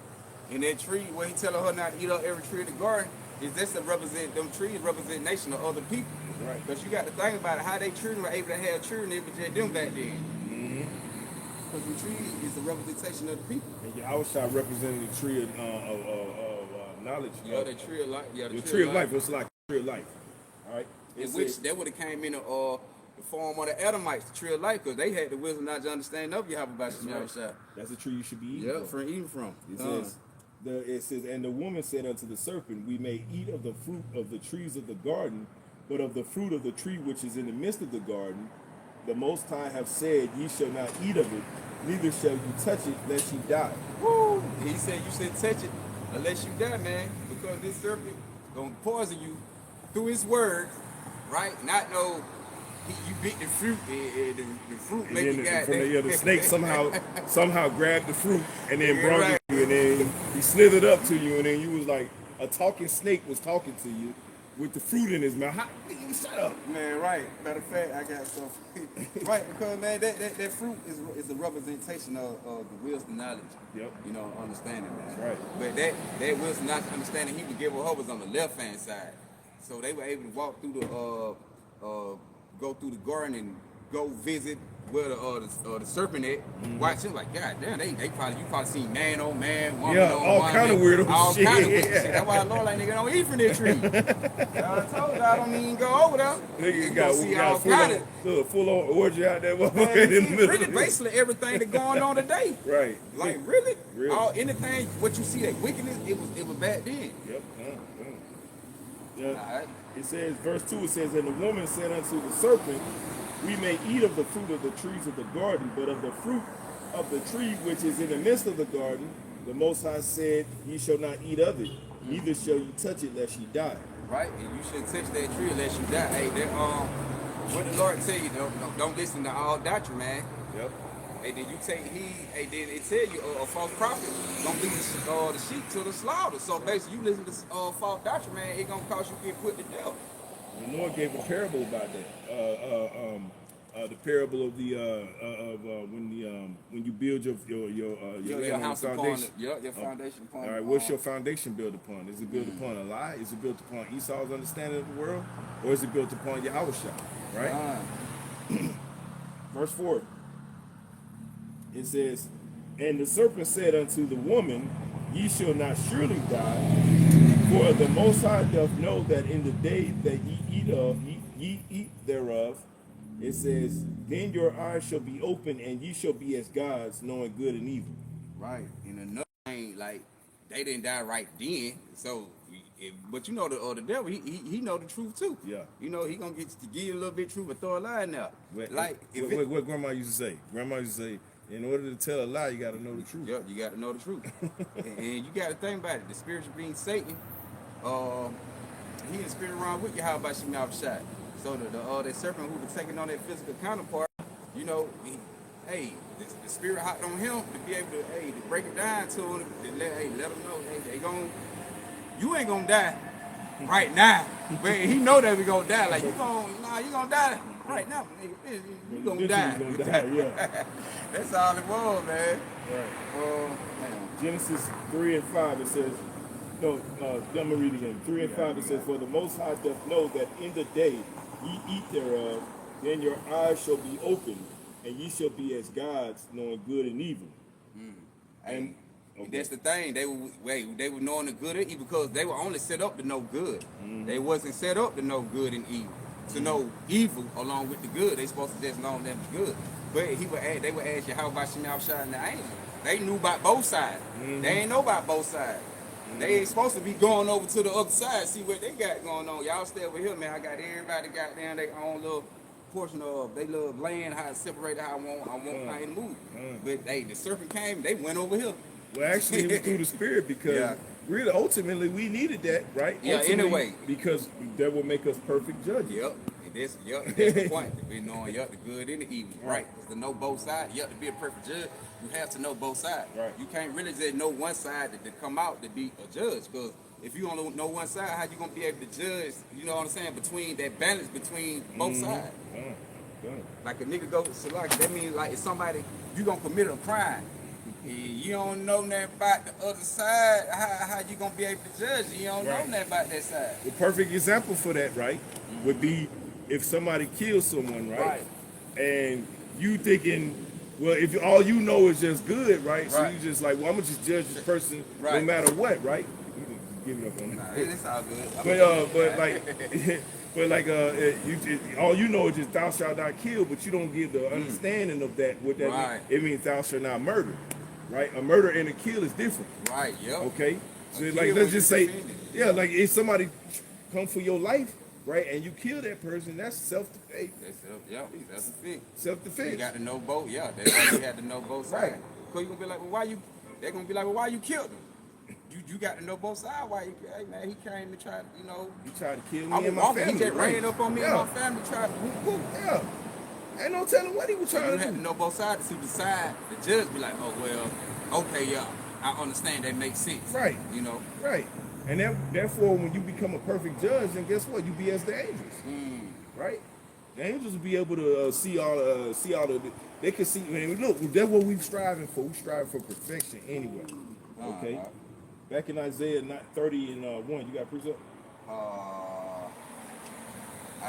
And that tree, where he telling her not to eat up every tree of the garden, is that's to represent, them trees represent nation of other people.
Right.
Because you got to think about it, how they children were able to have children, it was just them back then. Because the tree is a representation of the people.
And Yahweh represented the tree of knowledge.
Yeah, the tree of life. Yeah,
the tree of life. It's like a tree of life. All right.
In which that would have came in the form of the Edomites, the tree of life, because they had the wisdom, not to understand of Yahweh by the
That's the tree you should be eating.
Yeah, from eating from.
It says, and the woman said unto the serpent, we may eat of the fruit of the trees of the garden, but of the fruit of the tree which is in the midst of the garden, the Most High have said, ye shall not eat of it, neither shall you touch it, lest ye die.
Woo! He said you shouldn't touch it unless you die, man, because this serpent gonna poison you through his words, right? Not no, you bit the fruit, and the fruit make you got that.
The snake somehow grabbed the fruit and then brought it to you, and then he slithered up to you, and then you was like, a talking snake was talking to you with the fruit in his mouth. Shut up.
Man, right. Matter of fact, I got some. Right, because, man, that fruit is a representation of the wisdom knowledge.
Yep.
You know, understanding, man.
Right.
But that wisdom knowledge, understanding he would give her was on the left-hand side. So they were able to walk through go through the garden and go visit where the serpent at. Watch it like, God damn, you probably seen man on man, woman on
all
woman.
kind of weirdo
all
shit.
Kind of weird shit. That's why the Lord like, nigga, don't eat from that tree. I told you, I don't even go over there.
Nigga got full on orgy out there.
Really, basically everything that's going on today.
Right.
Like, really? Anything, what you see, that wickedness, it was back then.
Yep. Yeah. Right. It says, verse 2, it says, and the woman said unto the serpent, we may eat of the fruit of the trees of the garden, but of the fruit of the tree which is in the midst of the garden, the Most High said, ye shall not eat of it, neither shall you touch it lest ye die.
Right, and you shouldn't touch that tree unless you die. Hey, what the Lord tell you, don't listen to all doctrine, man.
Yep.
Hey, then you take heed. Hey, then it tell you a false prophet gonna lead the sheep to the slaughter. So basically, you listen to false doctrine, man, it gonna cause you to get put to death.
The Lord gave a parable about that. The parable of the when you build your
house
foundation.
Upon your foundation upon.
All right, what's your foundation built upon? Is it built upon a lie? Is it built upon Esau's understanding of the world, or is it built upon Yahweh? Right. Verse 4. It says, and the serpent said unto the woman, ye shall not surely die, for the Most High doth know that in the day that ye eat thereof, it says, then your eyes shall be open, and ye shall be as gods, knowing good and evil.
Right. And another thing, like, they didn't die right then, so. But you know the devil, he know the truth too.
Yeah.
You know he gonna get to give you a little bit of truth, but throw a lie in there.
What Grandma used to say? Grandma used to say, in order to tell a lie, you got to know the truth.
Yep, you got to know the truth. and you got to think about it. The spiritual being Satan, he in the spirit around with you. How about you mouth shot? So that serpent who was taking on that physical counterpart, you know, the spirit hot on him to be able to break it down to him, to let him know, you ain't gonna die right now. But he know that we gonna die. Like you gonna die right now, nigga. You gonna die.
Yeah.
That's all it was, man.
Right. Genesis 3 and 5, it says, I'm gonna read it again. 3 and 5, it says, for the Most High doth know that in the day ye eat thereof, then your eyes shall be opened, and ye shall be as gods, knowing good and evil.
And that's the thing. They were knowing the good and evil because they were only set up to know good. They wasn't set up to know good and evil. To know evil along with the good. They supposed to just know them good. But they would ask you, how about Shemai Shai and the angel? They knew about both sides. They ain't know about both sides. They ain't supposed to be going over to the other side, see what they got going on. Y'all stay over here, man. I got everybody got down their own little portion of they love land, how to separate how I want how to move. But the serpent came, they went over here.
Well, actually, it was through the spirit because really, ultimately, we needed that, right?
Yeah,
ultimately,
anyway.
Because that will make us perfect judges.
Yep. And that's the point. To be knowing the good and the evil, right? Because to know both sides, to be a perfect judge, you have to know both sides.
Right.
You can't really just know one side to come out to be a judge. Because if you only know one side, how you gonna be able to judge? You know what I'm saying? Between that balance between both sides. Like a nigga go so like that means like if somebody you gonna commit a crime. And you don't know nothing about the other side. How you gonna be able to judge? You don't know nothing about that side.
The perfect example for that, right, would be if somebody kills someone, right? And you thinking, well, if all you know is just good, right? So you just like, well, I'm gonna just judge this person no matter what, right? You can give it up on that.
It's all good.
But like, all you know is just thou shalt not kill, but you don't give the understanding of that. What that means? It means thou shalt not murder, right? A murder and a kill is different.
Right. Yep.
Okay. So like, let's just say, like if somebody come for your life, right, and you kill that person, that's self-defense.
That's the thing.
Self-defense.
You got to know both. Yeah, that's why you had to know both sides. Because you gonna be like, well, why you? They're gonna be like, well, why you killed him? You got to know both sides. Why you? Hey man, he came to try to,
He tried to kill me
I
and
was
my
walking,
family.
he just ran up on me and my family, tried to whoop.
Yeah. Ain't no telling what he was
So
trying
you
to
had
do.
to know both sides to see the side. The judge be like, oh well, okay, yeah, I understand that makes sense.
Right.
You know.
Right. And therefore, when you become a perfect judge, then guess what? You be as the angels. Right? The angels will be able to see all the. They can see. Man, look, that's what we're striving for. We strive for perfection anyway. Okay. Back in Isaiah 30 and 1, you got a precept?
I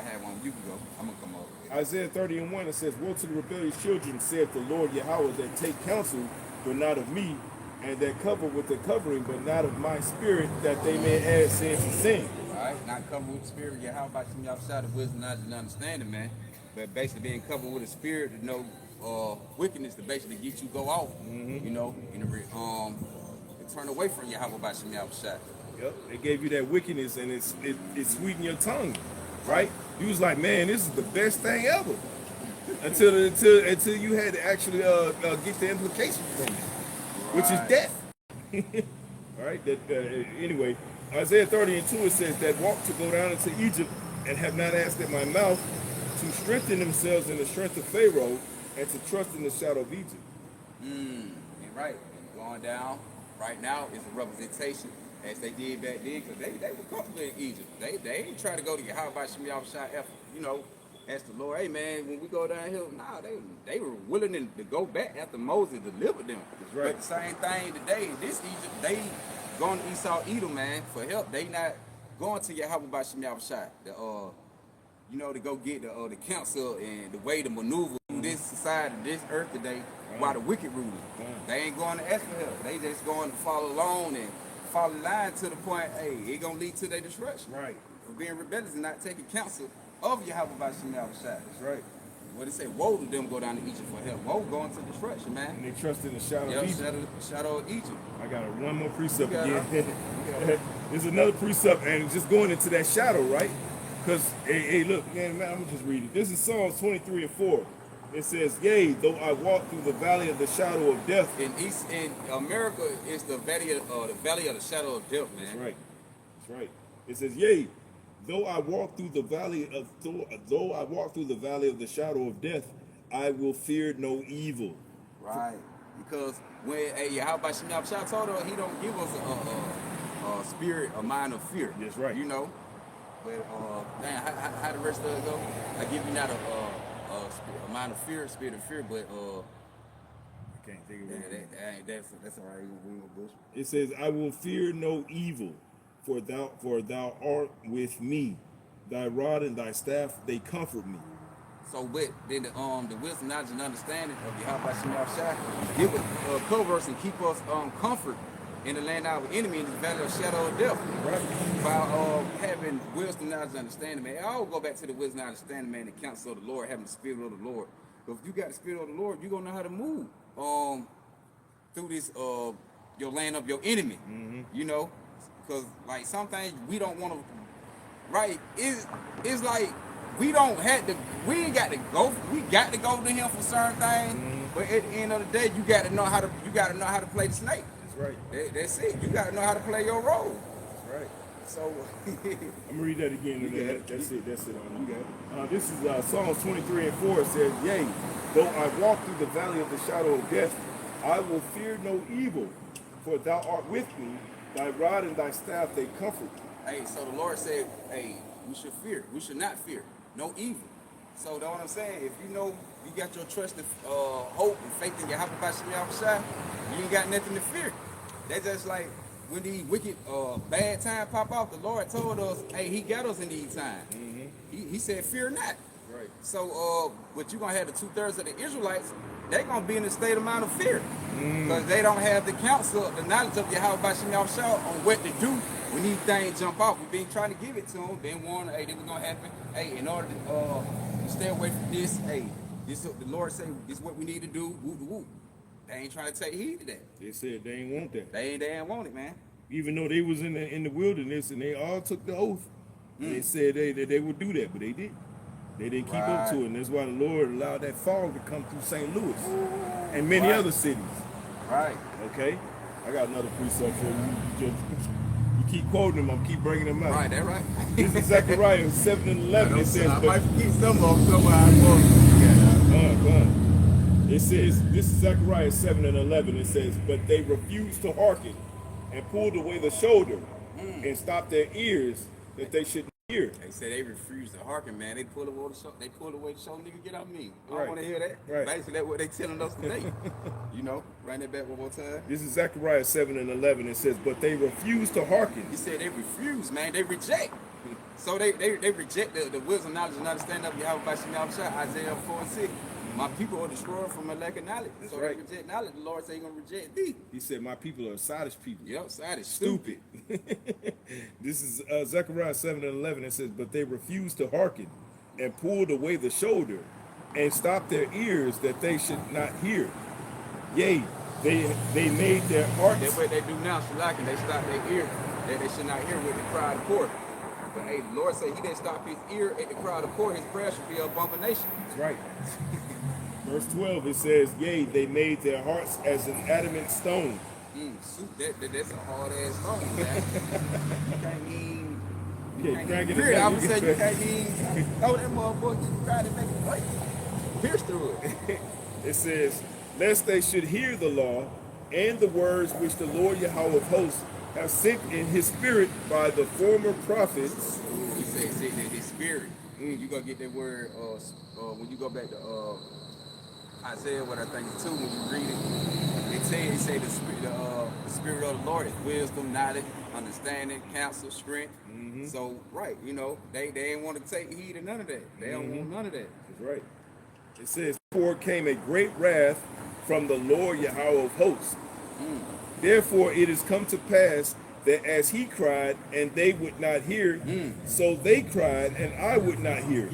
had one. You can go. I'm gonna come over.
Isaiah 30 and 1, it says, woe to the rebellious children, saith the Lord Yahweh, that take counsel, but not of me, and that cover with the covering, but not of my spirit, that they may add sin to sin.
All right, not covered with the spirit. Yeah, how about some y'all shout of wisdom, knowledge, and understanding, man? But basically being covered with a spirit to know wickedness to basically get you go off, you know, and turn away from you. How about some y'all shout?
Yep, they gave you that wickedness, and it sweetened your tongue, right? You was like, man, this is the best thing ever. Until you had to actually get the implication from it, which is death. All right. Anyway, Isaiah 30 and 2, it says that walk to go down into Egypt and have not asked at my mouth, to strengthen themselves in the strength of Pharaoh and to trust in the shadow of Egypt.
Right. Going down right now is a representation as they did back then, because they were comfortable in Egypt. They ain't try to go to your how about Shemi Shai effort, you know. Ask the Lord, hey man, when we go down here, nah, they were willing to go back after Moses delivered them.
That's right.
But the same thing today, this Egypt, they going to Esau Edom, man, for help. They not going to Yahweh by Shemi Shai, you know, to go get the counsel and the way to maneuver through this society, this earth today, while the wicked rulers. They ain't going to ask for help. They just going to follow along and follow the line to the point, hey, it gonna lead to their destruction.
Right.
For being rebellious and not taking counsel of Yahweh by Shemi Shai.
That's right.
What it say? Woe to them go down to Egypt for help. Woe going to destruction, man.
And they trust in the shadow of Egypt.
Shadow of Egypt.
I got one more precept again.
Yeah.
There's another precept, and just going into that shadow, right? Because, hey, look, man, I'm going to just read it. This is Psalms 23 and 4. It says, yea, though I walk through the valley of the shadow of death.
In America, it's the valley of the shadow of death, man.
That's right. That's right. It says, yea, though I walk through the valley of the shadow of death, I will fear no evil.
Right. Because when Yahweh Shemi Shai told her, he don't give us a spirit, a mind of fear.
That's right.
You know. But how the rest of it go? I give you not a mind of fear, spirit of fear, but
I can't think of it.
That's all right. We will bush.
It says, I will fear no evil, for thou art with me. Thy rod and thy staff, they comfort me.
So with then the wisdom, knowledge, and understanding of Yahweh Shemi Shai give us cover us and keep us comfort in the land of our enemy in the valley of shadow of death.
Right.
By having wisdom, knowledge, and understanding, man. I always go back to the wisdom, knowledge, understanding, man, the counsel of the Lord, having the spirit of the Lord. But if you got the spirit of the Lord, you're gonna know how to move through this your land of your enemy. You know, because like some things we don't want to. Right? It's like we ain't got to go. We got to go to him for certain things. But at the end of the day, you got to know how to play the snake.
That's right.
That's it. You got to know how to play your role.
That's right.
So
I'm gonna read that again.
You
And
got
then
it.
that's it. That's it.
you got it.
This is Psalms 23 and 4. It says, "Yea, though I walk through the valley of the shadow of death, I will fear no evil, for thou art with me. Thy rod and thy staff they comfort me."
Hey, so the Lord said, hey, we should fear. We should not fear. No evil. So that's what I'm saying. If you know you got your trust and hope and faith in your Yahweh Bashim Yahushua, you ain't got nothing to fear. That's just like when these wicked bad times pop off, the Lord told us, hey, he got us in these times. He said, fear not.
Right.
So what you gonna have the 2/3 of the Israelites, they're gonna be in a state of mind of fear. Because they don't have the counsel, the knowledge of Yahweh Bashim Yahushua on what to do when these things jump off. We've been trying to give it to them, been warned, hey, this was gonna happen. Hey, in order to stay away from this, hey, this the Lord say this is what we need to do. Woo woo. They ain't trying to take heed to that.
They said they ain't want that.
They ain't want it, man.
Even though they was in the wilderness and they all took the oath, they said they would do that, but they didn't. They didn't keep up to it, and that's why the Lord allowed that fog to come through St. Louis and many other cities.
Right.
Okay, I got another precept for you. You keep quoting them, I'm keep bringing them out.
Right, that right.
This is Zechariah 7 and 11. It says,
I might forget some of them somewhere.
Go on. It says, this is Zechariah 7 and 11. It says, but they refused to hearken and pulled away the shoulder and stopped their ears that they should hear.
They said they refused to hearken, man. They pulled away the show. They pulled away the show. Nigga, get out me. I don't
Right.
want to hear that.
Right.
Basically, that's what they telling us today. You know, run that back one more time.
This is Zechariah 7 and 11. It says, but they refused to hearken.
He said they refuse, man. They reject. So they reject the wisdom, knowledge, and understanding of Yahweh Bashim Yahushua, Isaiah 4 and 6. My people are destroyed from a lack of knowledge.
That's
so
right.
they reject knowledge. The Lord said he's going to reject thee.
He said, my people are sottish people.
Yep, side is
Stupid. This is Zechariah 7 and 11. It says, but they refused to hearken and pulled away the shoulder and stopped their ears that they should not hear. Yea, they made their hearts.
That's what they do now, Shalak, they stop their ear that they should not hear with the cry of the poor. But hey, the Lord said he that stop his ear at the cry of the poor, his prayer should be an abomination.
That's right. Verse 12, it says, yea, they made their hearts as an adamant stone.
That's a hard ass stone, man. You can't even.
Crank it
Period. I
down,
would
you
say
get
you can't even throw that motherfucker. You try to make it break. Pierce through it.
It says, lest they should hear the law and the words which the Lord Yahweh of hosts have sent in his spirit by the former prophets.
He said, sitting in his spirit. You gonna get that word when you go back to Isaiah, what I think too, when you read it, it say the spirit of the Lord is wisdom, knowledge, understanding, counsel, strength. So right, you know, they ain't want to take heed of none of that. They don't want none of that.
That's right. It says, therefore came a great wrath from the Lord Yahweh of hosts. Therefore it has come to pass that as he cried and they would not hear, so they cried and I would not hear,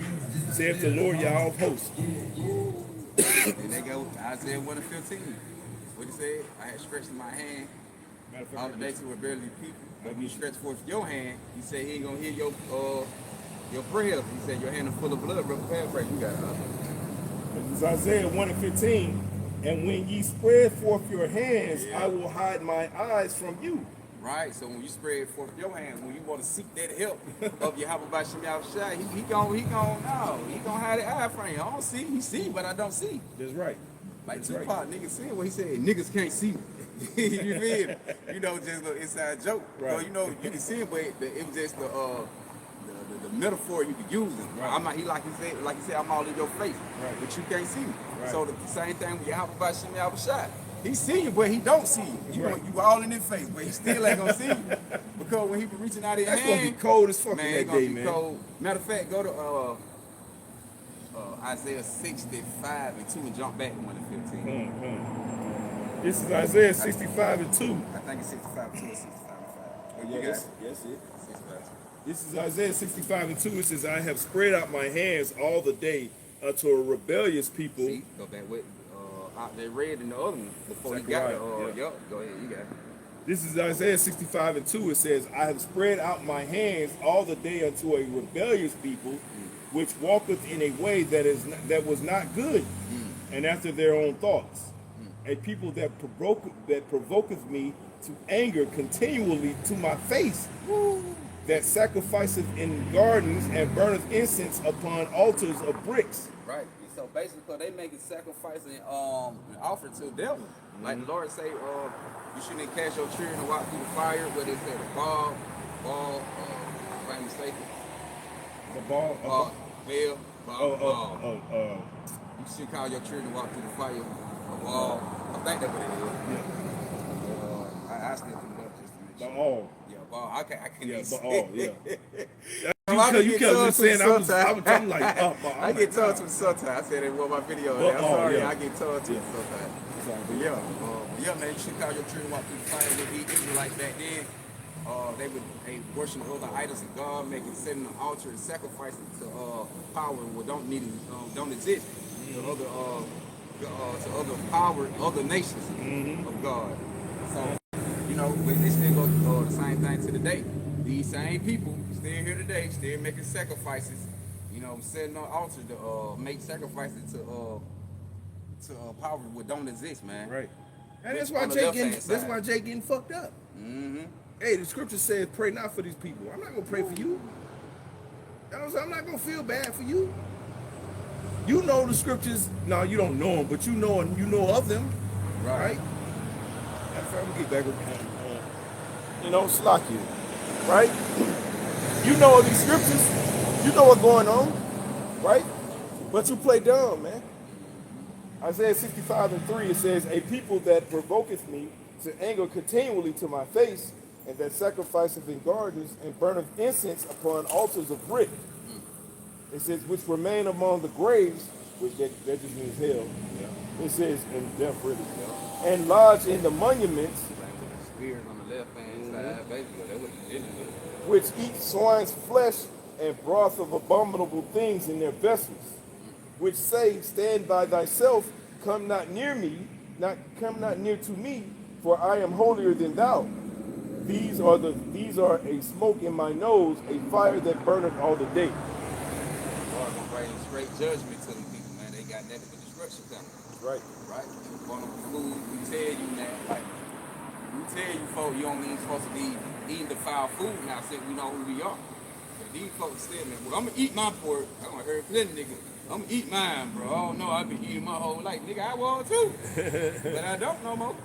saith the Lord Yahweh of hosts.
And they go Isaiah 1 and 15. What he said? I had stretched my hand all the days who were barely people. But when you stretch forth your hand, he said he ain't gonna hear your prayers. He said your hand is full of blood, brother. Paraphrase, you got it.
This is Isaiah 1 and 15. And when ye spread forth your hands, I will hide my eyes from you.
Right, so when you spread forth your hands, when you want to seek that help of Yahweh Bashim Yahushua, he gonna hide the eye from you. I don't see, he see, but I don't see.
That's right.
Like
That's
Tupac,
right.
niggas said what he said, niggas can't see me. You feel me? You know, just a little inside joke.
Right.
So, you know, you can see it, but it was just the metaphor you could use.
Right.
I'm not, like he said, I'm all in your face,
Right.
but you can't see me.
Right.
So the same thing with Yahweh Bashim Yahushua. He see you, but he don't see you.
Right.
You all in his face, but he still ain't gonna see you. Because when he be reaching out his
That's
hand,
gonna be cold as fuck
man,
that
it's gonna
day,
be
man.
cold. Matter of fact, go to Isaiah 65 and 2 and jump back to 1 and 15.
This is Isaiah 65 and 2.
I think it's 65 and 2 or 65 and 5.
Yeah,
You got
yes,
it.
yes, it.
65 and 2.
This is Isaiah 65 and 2. It says, I have spread out my hands all the day unto a rebellious people.
See, go back with they read in the other one before he got
Zechariah,
the yup. Go ahead, you got it.
This is Isaiah 65 and 2. It says, I have spread out my hands all the day unto a rebellious people, which walketh in a way that was not good, and after their own thoughts. A people that provoketh me to anger continually to my face. that sacrificeth in gardens and burneth incense upon altars of bricks.
Right. And so basically, they making sacrifice and offer to the devil. Like the Lord say, you shouldn't cast your children to walk through the fire. What they say, the ball, if I'm mistaken.
The ball.
Bell, ball.
Oh.
You should call your children to walk through the fire. A ball. I think that's what it is.
Yeah.
I still put it up just to make
The
sure.
all.
Yeah, ball. I can't
Yeah,
even
the
see.
all. Yeah.
You
kept just saying I'm like,
I get told to sometimes. I said it was my video. I'm sorry,
yeah.
I get told to sometimes. But yeah, man, you should call your children walk through the fire. They be Israelites back then. They worship other idols of God, making setting an altar and sacrificing to power what don't exist to other power, other nations of God. So they still go the same thing to the day. These same people still here today, still making sacrifices. Setting on altars to make sacrifices to power what don't exist, man.
Right. And that's why Jay getting fucked up.
Mm-hmm.
Hey, the scripture says, pray not for these people. I'm not gonna pray for you. I'm not gonna feel bad for you. You know the scriptures. No, you don't know them, but you know of them, right? That's right. We get back with Slack you, right? You know of these scriptures. You know what's going on, right? But you play dumb, man. Isaiah 65:3, it says, a people that provoketh me to anger continually to my face, and that sacrificeth in gardens and burneth incense upon altars of brick. It says, which remain among the graves, which that just means hell. Yeah. It says, and death really. Yeah. And lodge in the monuments,
Spears on the left hand side, basically, that was
which eat swine's flesh and broth of abominable things in their vessels, which say, stand by thyself, come not near to me, for I am holier than thou. These are a smoke in my nose, a fire that burneth all the day.
Lord gonna bring straight judgment to them people, man. They got nothing but destruction coming.
Right.
They want them food. We tell you, man, like we tell you folks you don't even supposed to be eating defiled food now since we know who we are. But these folks still, man, well, I'm gonna eat my pork. I'm gonna hurt Clinton, nigga. I'm gonna eat mine, bro. Oh no, I've been eating my whole life, nigga. I was too, but I don't no more.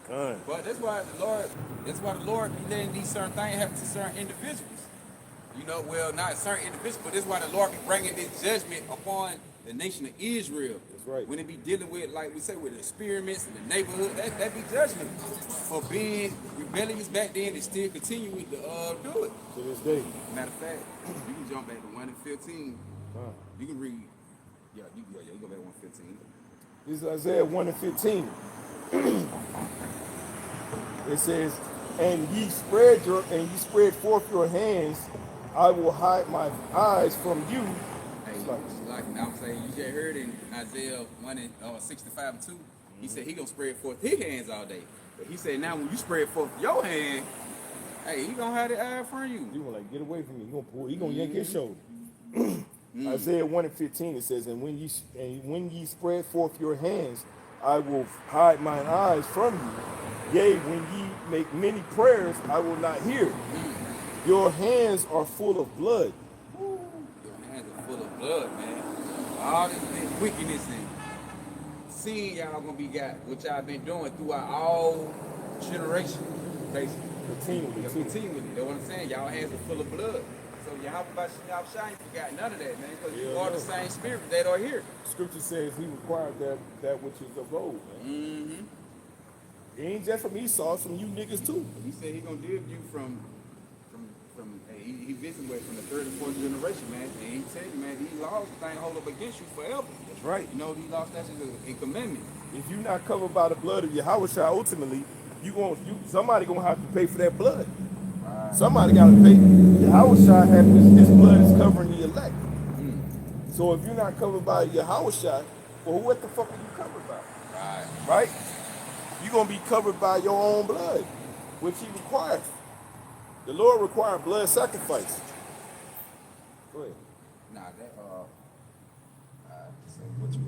But that's why the Lord be letting these certain things happen to certain individuals. Well, not certain individuals, but that's why the Lord be bringing this judgment upon the nation of Israel.
That's right.
When it be dealing with, like we say, with experiments in the neighborhood, that be judgment for being rebellious back then. They still continue to do it
To this day.
Matter of fact, you can jump back to 1:15. You can read. You go back to 1:15.
This is Isaiah 1:15. It says, and ye spread forth your hands, I will hide my eyes from you.
Hey, like I'm saying, you just heard in Isaiah 1:65-2, he said he gonna spread forth his hands all day. But he said now when you spread forth your hand, hey, he gonna have the eye from you.
You gonna get away from me. He gonna yank his shoulder. Isaiah 1:15, it says, and when ye spread forth your hands, I will hide mine eyes from you. Yea, when ye make many prayers, I will not hear. Your hands are full of blood.
Your hands are full of blood, man. All this wickedness and sin y'all gonna be got, what y'all been doing throughout all generations, basically.
Continually.
You know what I'm saying? Y'all hands are full of blood. So y'all ain't forgot none of that, man, because you are the same spirit that are here.
Scripture says he required that which is of old, man. It ain't just from Esau, it's from you niggas too.
He said he gonna deliver you from he visited with from the third and fourth generation, man. And he tell you, man, these laws thing hold up against you forever.
That's right.
These laws, statutes, and commandments.
If you're not covered by the blood of Yahweh, ultimately, somebody gonna have to pay for that blood. Right. Somebody gotta pay. Yahweh his blood is covering the elect. So if you're not covered by Yahweh, well, what the fuck are you covered by? Right? You're gonna be covered by your own blood, which he requires. The Lord required blood sacrifice. Go ahead.
So what you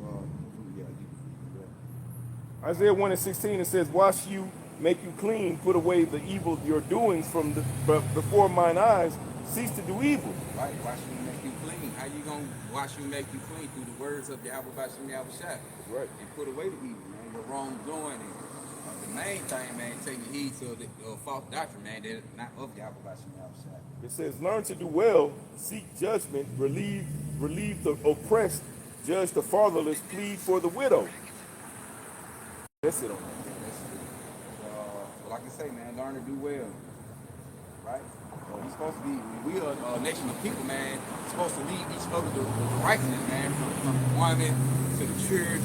Isaiah 1:16, it says, wash you, make you clean, put away the evil of your doings from before mine eyes, cease to do evil.
Right, wash you make you clean. How you gonna wash you make you clean? Through the words of Yahweh Bashim Yahweh Shai.
Right.
And put away the evil, man, your wrongdoing. And the main thing, man, taking heed to the false doctrine, man, that not of Yahweh Bashim Yahweh Shai.
It says, learn to do well, seek judgment, relieve the oppressed, judge the fatherless, plead for the widow. That's it on that.
Well, like I say, man, learn to do well, right? We're supposed to be, we are a nation of people, man. We're supposed to lead each other to righteousness, man, from the woman to the children,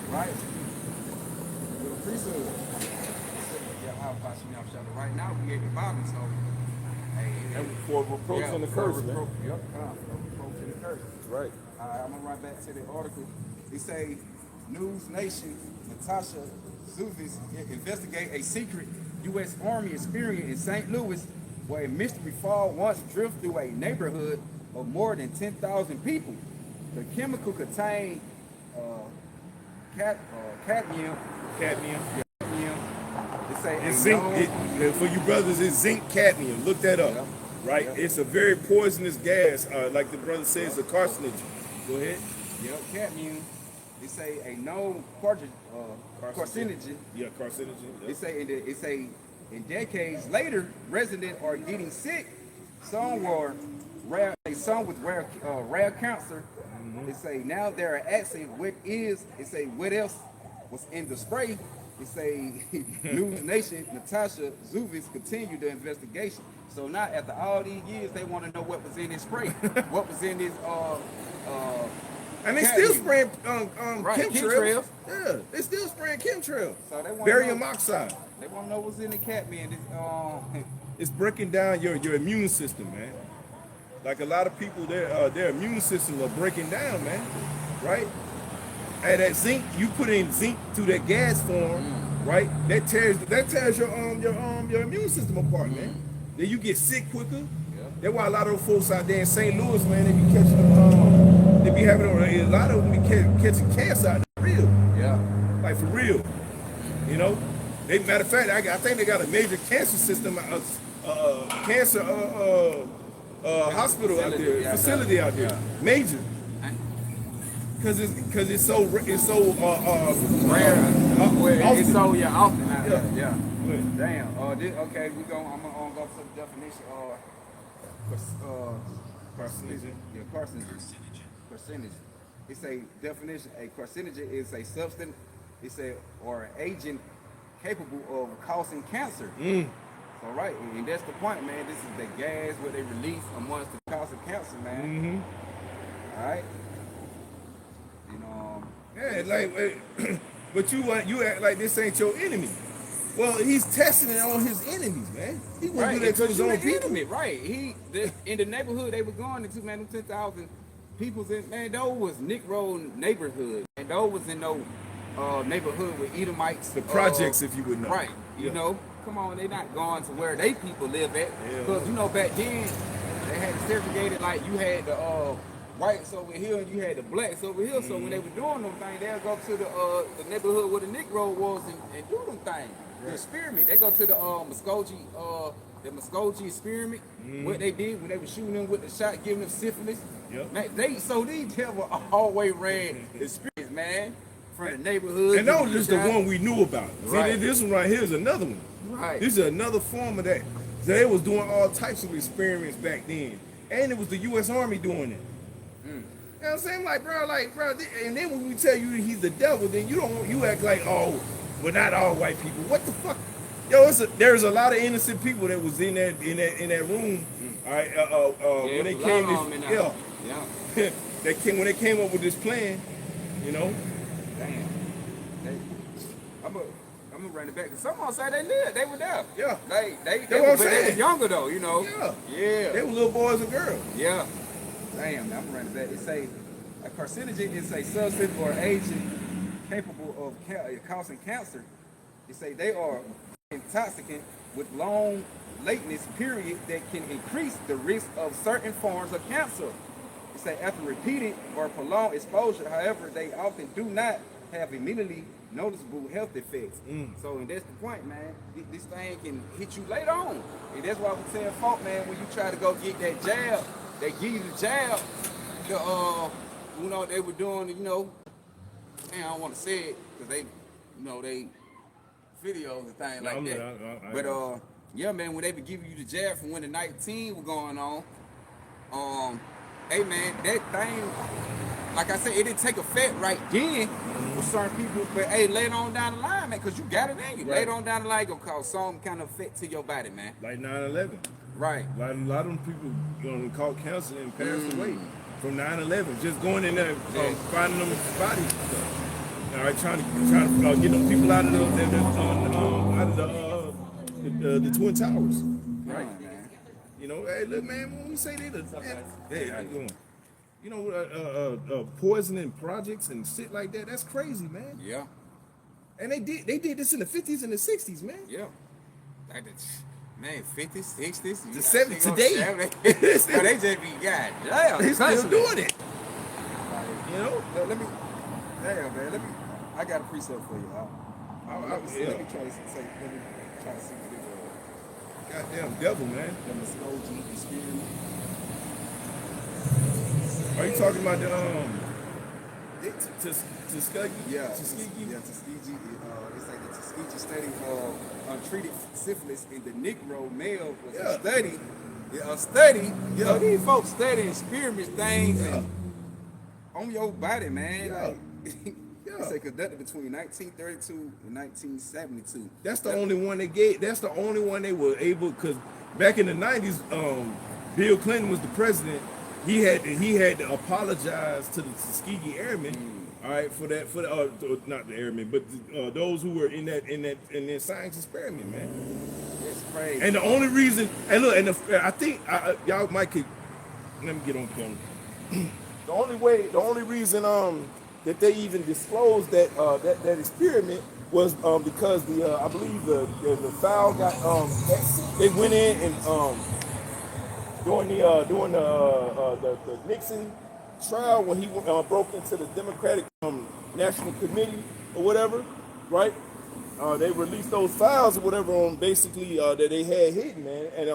right? To the priesthood. Right now, we at the bottom, so, hey.
And for reproach and the curse, man.
Yep, reproach and the curse.
Right.
All right, I'm gonna run back to the article. They say, News Nation, Natasha Zuvis investigate a secret U.S. Army experience in St. Louis where a mystery fall once drifted through a neighborhood of more than 10,000 people. The chemical contained cadmium.
Cadmium.
They say
It's zinc. For you brothers, it's zinc cadmium. Look that up.
Yep.
Right?
Yep.
It's a very poisonous gas. Like the brother says, a carcinogen. Go ahead.
Yep, cadmium. They say a known carcinogen.
Yeah, carcinogen.
They say in decades later, residents are getting sick. Some were rare. Some with rare cancer. They say now they're asking what else was in the spray. They say News Nation Natasha Zuvis continued the investigation. So now after all these years, they want to know what was in this spray, what was in this
And they still spraying
Right,
chemtrails. Yeah, they still spraying chemtrails.
So they want
Barium oxide.
They want to know what's in the cadmium.
It's breaking down your immune system, man. Like a lot of people, their immune systems are breaking down, man. Right? And that zinc, you put in zinc to that gas form, right? That tears your immune system apart, man. Then you get sick quicker.
Yeah.
That's why a lot of those folks out there in St. Louis, man, they be catching they be having a lot of them be catching cancer out there, real.
Yeah.
Like for real. You know? Matter of fact, I think they got a major cancer system, cancer hospital out there, facility out there, major. Cause it's so rare.
It's so often out there. Yeah. Damn. Okay, I'm gonna go to the definition. Carcinogen. Yeah, carcinogen. It's a definition. A carcinogen is a substance. Or an agent capable of causing cancer. All right, and that's the point, man. This is the gas where they release amongst the cause of cancer, man. All right.
Yeah, like, but you act like this ain't your enemy. Well, he's testing it on his enemies, man. He wouldn't do that to his own people.
Right. In the neighborhood they were going into, man, them 10,000 people, man, those was Negro neighborhood. And those was in no neighborhood with Edomites.
The projects, if you would know.
Right. You know, come on, they not going to where they people live at. Because, back then, they had segregated, like, you had the whites over here and you had the blacks over here. So when they were doing them things, they'll go to the neighborhood where the Negro was and do them things. The experiment. They go to the Muskogee experiment. What they did when they were shooting them with the shot, giving them syphilis. Man, these devils always ran experience, man, from the neighborhood.
And that was just the one we knew about.
Right.
See, this one right here is another one.
Right.
This is another form of that. They was doing all types of experiments back then. And it was the U.S. Army doing it. You know what I'm saying? Like, bro, and then when we tell you he's the devil, then you act like, oh, well, not all white people. What the fuck? Yo, there's a lot of innocent people that was in that room. All right, when they came, when they came up with this plan, you know.
Damn. I'm gonna run it back. Cause someone say they were there.
Yeah.
They were younger though, you know. Yeah.
They were little boys and girls.
Yeah. Damn, I'm gonna run it back. It say a carcinogen is a substance or agent capable of causing cancer. It say they are intoxicant with long lateness period that can increase the risk of certain forms of cancer. It say after repeated or prolonged exposure, however, they often do not have immediately noticeable health effects. So, and that's the point, man. This thing can hit you later on. And that's why we tell folk, man, when you try to go get that jab, they give you the jab. They were doing, man, I don't want to say it because they videos and things like that. But yeah, man, when they be giving you the jab from when the 19 was going on, hey man, that thing, like I said, it didn't take effect right then for certain people, but hey, later on down the line, man, because you got it in you. Right. Later on down the line, gonna cause some kind of effect to your body, man.
Like 9/11.
Right.
Like a lot of them people caught cancer and passed away from 9/11. Just going in there, finding them bodies. All right, trying to get them people out of the Twin Towers. Right. Man. Hey, look, man, when we say they hey, how you doing? Poisoning projects and shit like that, that's crazy, man.
Yeah.
And they did this in the 50s and the 60s, man.
Yeah. Man, 50s, 60s.
The 70s today.
They just be goddamn.
They still doing it.
Let me, damn, man, I got a precept for you. Let me try to see what it was.
Goddamn devil, man.
The Muskogee experiment.
Are you talking about the Tuskegee?
Yeah, Tuskegee. It's like the Tuskegee study of untreated syphilis in the Negro male was a study. These folks study experiments things on your body, man.
Yeah.
Like, it's conducted between 1932 and 1972.
That's the only one they gave. That's the only one they were able, because back in the 90s, Bill Clinton was the president. He had to apologize to the Tuskegee Airmen, all right, for not the airmen, but those who were in that science experiment, man.
It's crazy.
And the only reason, and look, I think y'all might could. Let me get on camera. The only reason that they even disclosed that experiment was because I believe the foul got they went in and during the Nixon trial when he broke into the Democratic National Committee or whatever, right? They released those files or whatever on basically that they had hidden, man, and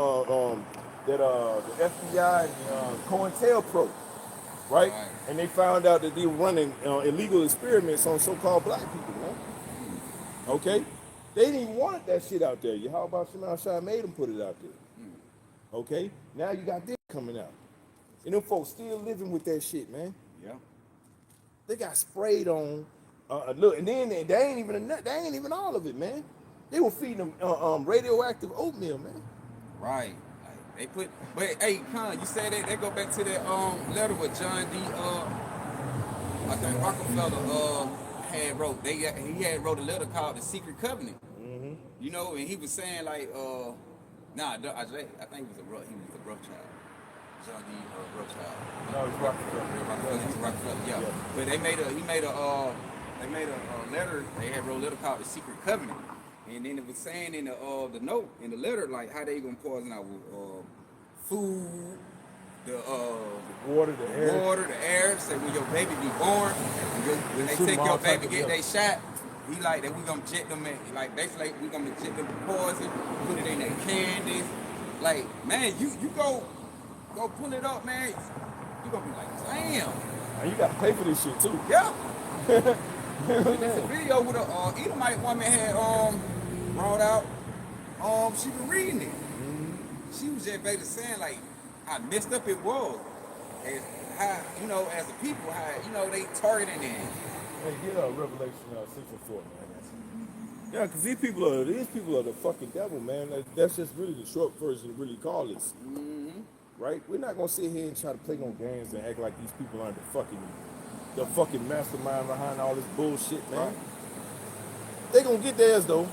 that the FBI and COINTELPRO, right? And they found out that they were running illegal experiments on so-called black people, man. Okay? They didn't even want that shit out there. How about Shemar Shah made them put it out there? Okay? Now you got this coming out. And them folks still living with that shit, man.
Yeah.
They got sprayed on. Look, and then they ain't even all of it, man. They were feeding them radioactive oatmeal, man.
Right. They put, but hey, Con, you said that they go back to that letter with John D. I think Rockefeller had wrote. He had wrote a letter called the Secret Covenant. Mm-hmm. And he was saying like, I think he was a Rothschild. John D. Rothschild.
No, it's Rockefeller.
Rockefeller. Yeah. But he made a letter. They had wrote a letter called the Secret Covenant. And then it was saying in the note, in the letter, like how they gonna poison our food, the
water, the
air. Say when your baby be born, when they take your baby get they shot, he like that we gonna inject them like basically we gonna inject them with poison, put it in their candies. Like man, you go pull it up, man. You gonna be like, damn.
And you gotta pay for this shit too.
Yeah. There's a video with a Edomite woman had brought out. She was reading it. Mm-hmm. She was just basically saying like how messed up it was, and how as a people how they targeting it.
Hey, get Revelation 6 and 4, man. Yeah, because these people are the fucking devil, man. That's just really the short version to really call this. Mm-hmm. Right? We're not gonna sit here and try to play on games and act like these people aren't the fucking mastermind behind all this bullshit, man. Right. They gonna get theirs though.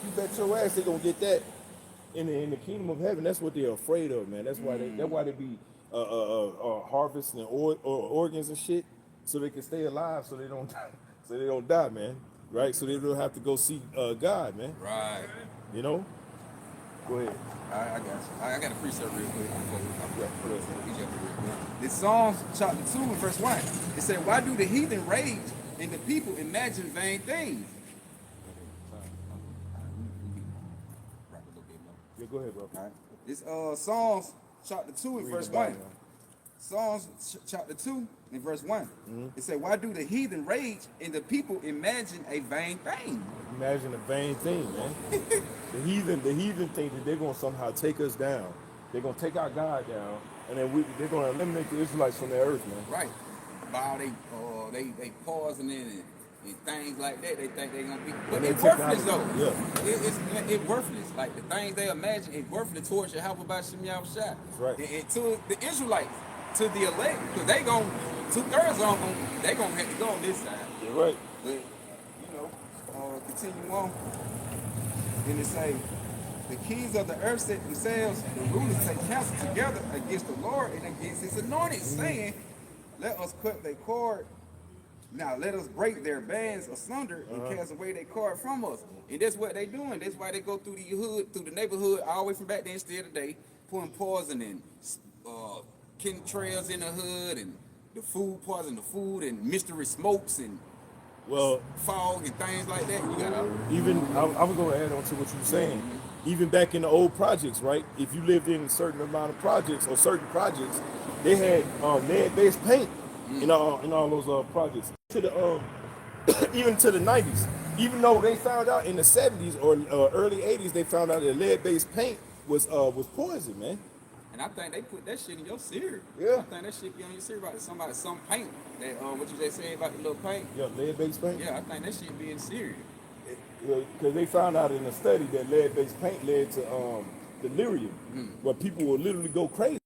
You bet your ass they gonna get that in the kingdom of heaven. That's what they're afraid of, man. That's why they be harvesting organs and shit so they can stay alive, so they don't die, man. Right? So they don't have to go see God, man.
Right.
Go ahead.
I got you. I got a precept real quick. This Psalms chapter 2 and verse 1. It said, why do the heathen rage and the people imagine vain things.
Yeah, go ahead, bro.
All right. This Psalms chapter 2 and verse 1. Psalms chapter 2 and verse 1. It said, why do the heathen rage and the people imagine a vain thing?
Imagine a vain thing, man. the heathen think that they're gonna somehow take us down. They're gonna take our God down, and then they're gonna eliminate the Israelites from the earth, man.
Right. By they pausing in and things like that, they think they're gonna be, but
they
it's worthless though.
Yeah.
It's worthless. Like the things they imagine, it's worthless towards your help about Shem Yahweh.
That's right.
And to the Israelites, to the elect, because they gon' 2/3 of them, they gonna have to go on this side.
You're right.
But continue on, and it say, the kings of the earth set themselves, the rulers take counsel together against the Lord and against his anointed, saying, let us cut their cord. Now let us break their bands asunder and cast away their cord from us. And that's what they doing. That's why they go through the hood, through the neighborhood, all the way from back then still today, putting poison and chemtrails in the hood and the food, poison the food and mystery smokes and fog and things like that. You gotta
I was gonna add on to what you were saying. Even back in the old projects, right? If you lived in a certain amount of projects or certain projects, they had lead-based paint in all those projects. To the even to the 90s, even though they found out in the 70s or early 80s, they found out that lead-based paint was poison, man.
And I think they put that shit in your cereal.
Yeah.
I think that shit be on your cereal about some paint. That what you just say about the little paint.
Yeah, lead-based paint.
Yeah, I think that shit be in cereal.
Because they found out in a study that lead-based paint led to delirium, where people will literally go crazy.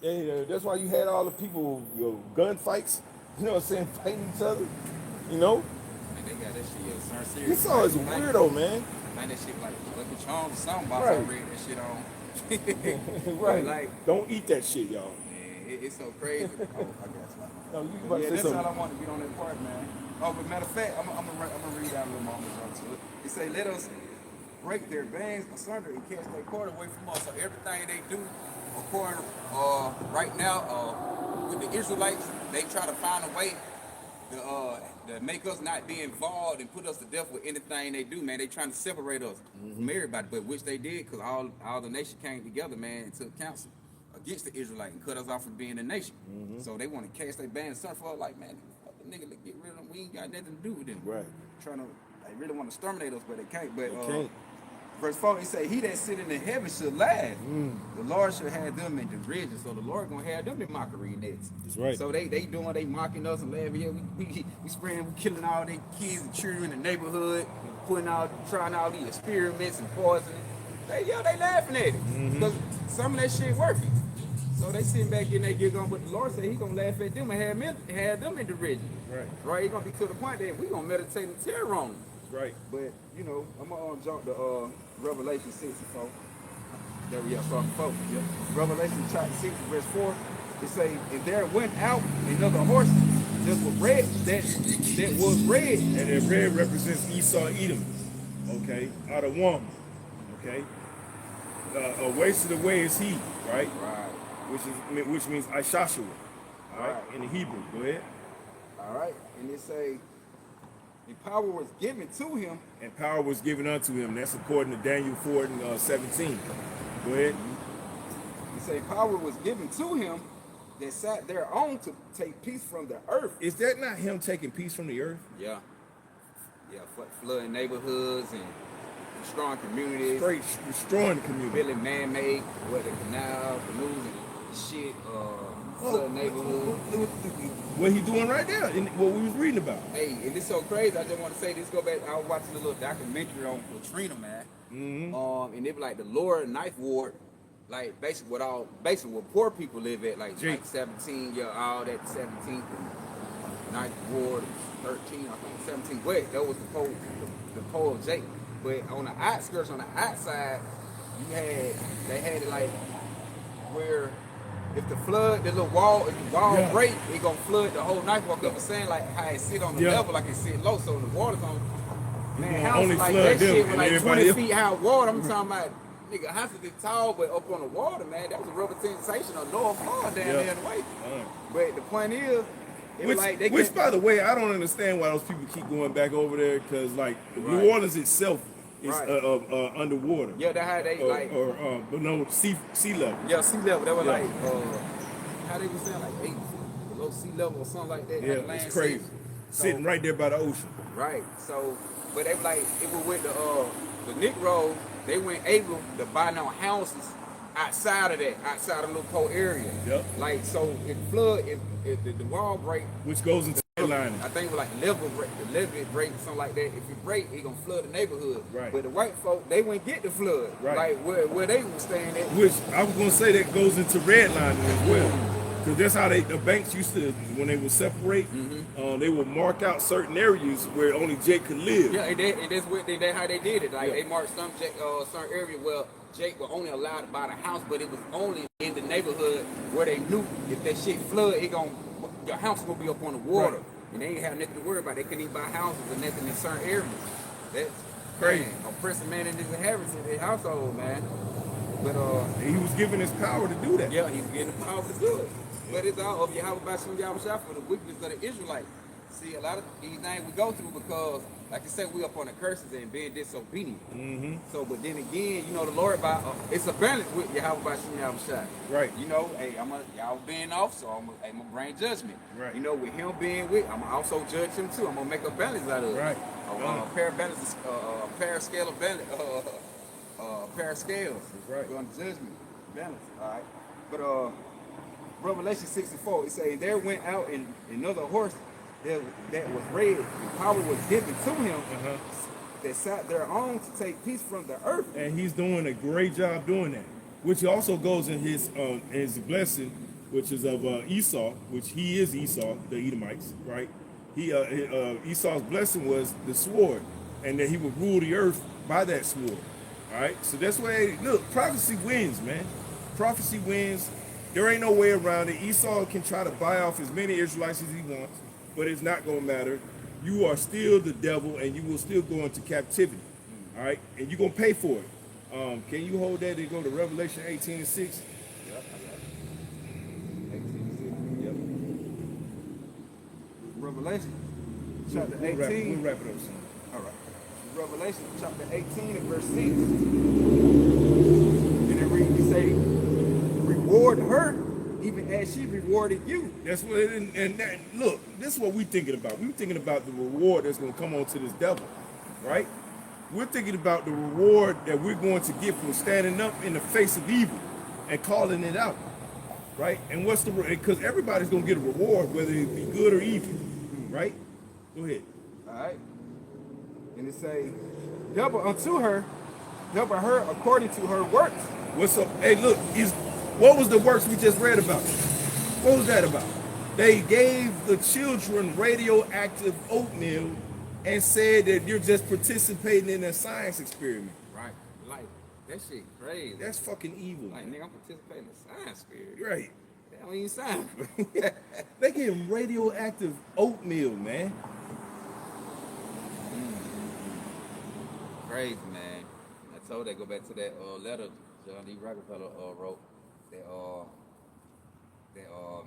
And that's why you had all the people, gunfights, you know what I'm saying, fighting each other, you know?
And they got that shit, cereal.
This all is weirdo, man.
I think that shit like Lucky Charms or something about I read that shit on.
Right.
Like,
don't eat that shit, y'all.
Man, it's so crazy. I guess.
No, you about to say
that's
something.
all I want to get on that part, man. Oh, but matter of fact, I'm gonna read out a little more to it. It say, let us break their bands asunder and cast their cord away from us. So everything they do, according right now, with the Israelites, they try to find a way to make us not be involved and put us to death with anything they do, man. They trying to separate us from everybody, but which they did, because all the nation came together, man, and took counsel against the Israelites and cut us off from being a nation. So they want to cast their band and for like, man, the nigga, get rid of them. We ain't got nothing to do with them.
Right.
They really want to exterminate us, but they can't. But
They can't.
verse 4, he say, he that sit in the heaven should laugh. The Lord should have them in derision. So the Lord gonna have them in mockery next.
That's right.
So they mocking us and laughing. Yeah, we spraying, we killing all their kids and children in the neighborhood, trying all these experiments and poisoning. They laughing at it. Because some of that shit working. So they sitting back in there getting on, but the Lord said he gonna laugh at them and have them in derision. Right. He gonna be to the point that we gonna meditate and terror on them.
Right.
But I'm gonna jump to Revelation 6 and 4. There we are, starting 4. Yep. Revelation chapter 6, verse 4. It say, and there went out another horse that was red.
And that red represents Esau, Edom. Okay, out of woman. Okay. Wasted away is he, right?
Right.
Which means Ishashua. All right. In the Hebrew. Go ahead.
All right. And it say, the power was given to him.
And power was given unto him. That's according to Daniel 4 and 17. Go ahead.
He say power was given to him that sat thereon to take peace from the earth.
Is that not him taking peace from the earth?
Yeah. Yeah, flooding neighborhoods and destroying communities.
Straight destroying the community.
Building man-made, the canal, canoes and shit, flooding neighborhoods.
What he doing right now, in what we was reading about.
Hey, and it's so crazy. I just want to say this. Go back. I was watching a little documentary on Katrina, man. And it was like the lower Ninth Ward, like basically where poor people live at, like 17, all that 17th and 9th Ward, 13, I think 17th West. That was the pole of Jake. But on the outskirts, on the outside, they had it like where if the little wall break, it gonna flood the whole Ninth Walk up and saying like how it sit on the level, like it sit low, so the water's on. Man, houses like that shit with like 20 feet high water. I'm talking about nigga houses is tall, but up on the water, man, that was a representation of North Florida down there in the way. But the point is,
Which, by the way, I don't understand why those people keep going back over there, because like New Orleans itself is underwater.
Yeah, that's how they
but no sea level.
Yeah, sea level. They were like how they were saying like 8 feet below sea level or something like that.
Yeah, it's crazy. Sitting right there by the ocean.
Right. So, but they were like it was with the Negro. They weren't able to buy no houses outside of the little cold area.
Yep.
Like so, it flood if the wall break,
which goes into the lining.
I think it was like level break, something like that. If it break, it gonna flood the neighborhood.
Right.
But the white folk, they wouldn't get the flood.
Right.
Like where they were staying at.
Which I was gonna say that goes into redlining as well. Because that's how the banks used to, when they would separate, they would mark out certain areas where only Jake could live.
Yeah, and that's how they did it. Like they marked some certain area where Jake was only allowed to buy the house, but it was only in the neighborhood where they knew if that shit flood, your house gonna be up on the water, and they ain't have nothing to worry about. They couldn't even buy houses or nothing in certain areas. That's crazy. Oppressing man in his inheritance in his household, man. But
he was given his power to do that.
Yeah, he's given the power to do it. But it's all of Yahweh Bashim Yahweh Shah for the weakness of the Israelites. See, a lot of these things we go through because, like I said, we up on the curses and being disobedient. So, but then again, you know, the Lord, it's a balance with Yahweh Bashim Yahweh Shah.
Right.
You know, hey, y'all being off, so I'm gonna bring judgment.
Right.
You know, with him being with, I'm also judge him too. I'm gonna make a balance out of it.
Right.
A pair of balances, a pair of scale of balance, a pair of scales.
Right.
Going to judgment, balance. All right. But Revelation 64, it says, there went out another horse that was red, and power was given to him that sat thereon to take peace from the earth.
And he's doing a great job doing that, which also goes in his blessing, which is of Esau, which he is Esau, the Edomites, right? Esau's blessing was the sword, and that he would rule the earth by that sword, all right? So that's why, look, prophecy wins, man. Prophecy wins. There ain't no way around it. Esau can try to buy off as many Israelites as he wants, but it's not going to matter. You are still the devil, and you will still go into captivity, all right? And you're going to pay for it. Can you hold that and go to Revelation 18:6?
Yep, I got it. 18:6. Yep. Revelation chapter 18.
We'll wrap it up soon.
All right. Revelation chapter 18 and verse 6. And it reads, it say, reward her even as she rewarded you.
That's what look, this is what we're thinking about. We're thinking about the reward that's going to come onto this devil, right? We're thinking about the reward that we're going to get from standing up in the face of evil and calling it out, right? And what's the, because everybody's going to get a reward, whether it be good or evil, right? Go ahead.
All right. And it say, double her according to her works.
What's up? Hey, look, what was the works we just read about? What was that about? They gave the children radioactive oatmeal and said that you're just participating in a science experiment.
Right. Like, that shit crazy.
That's fucking evil.
Like, nigga, I'm participating in a science experiment.
Right.
That don't even sound
They give them radioactive oatmeal, man.
Crazy, man. I told they go back to that letter John D. Rockefeller wrote.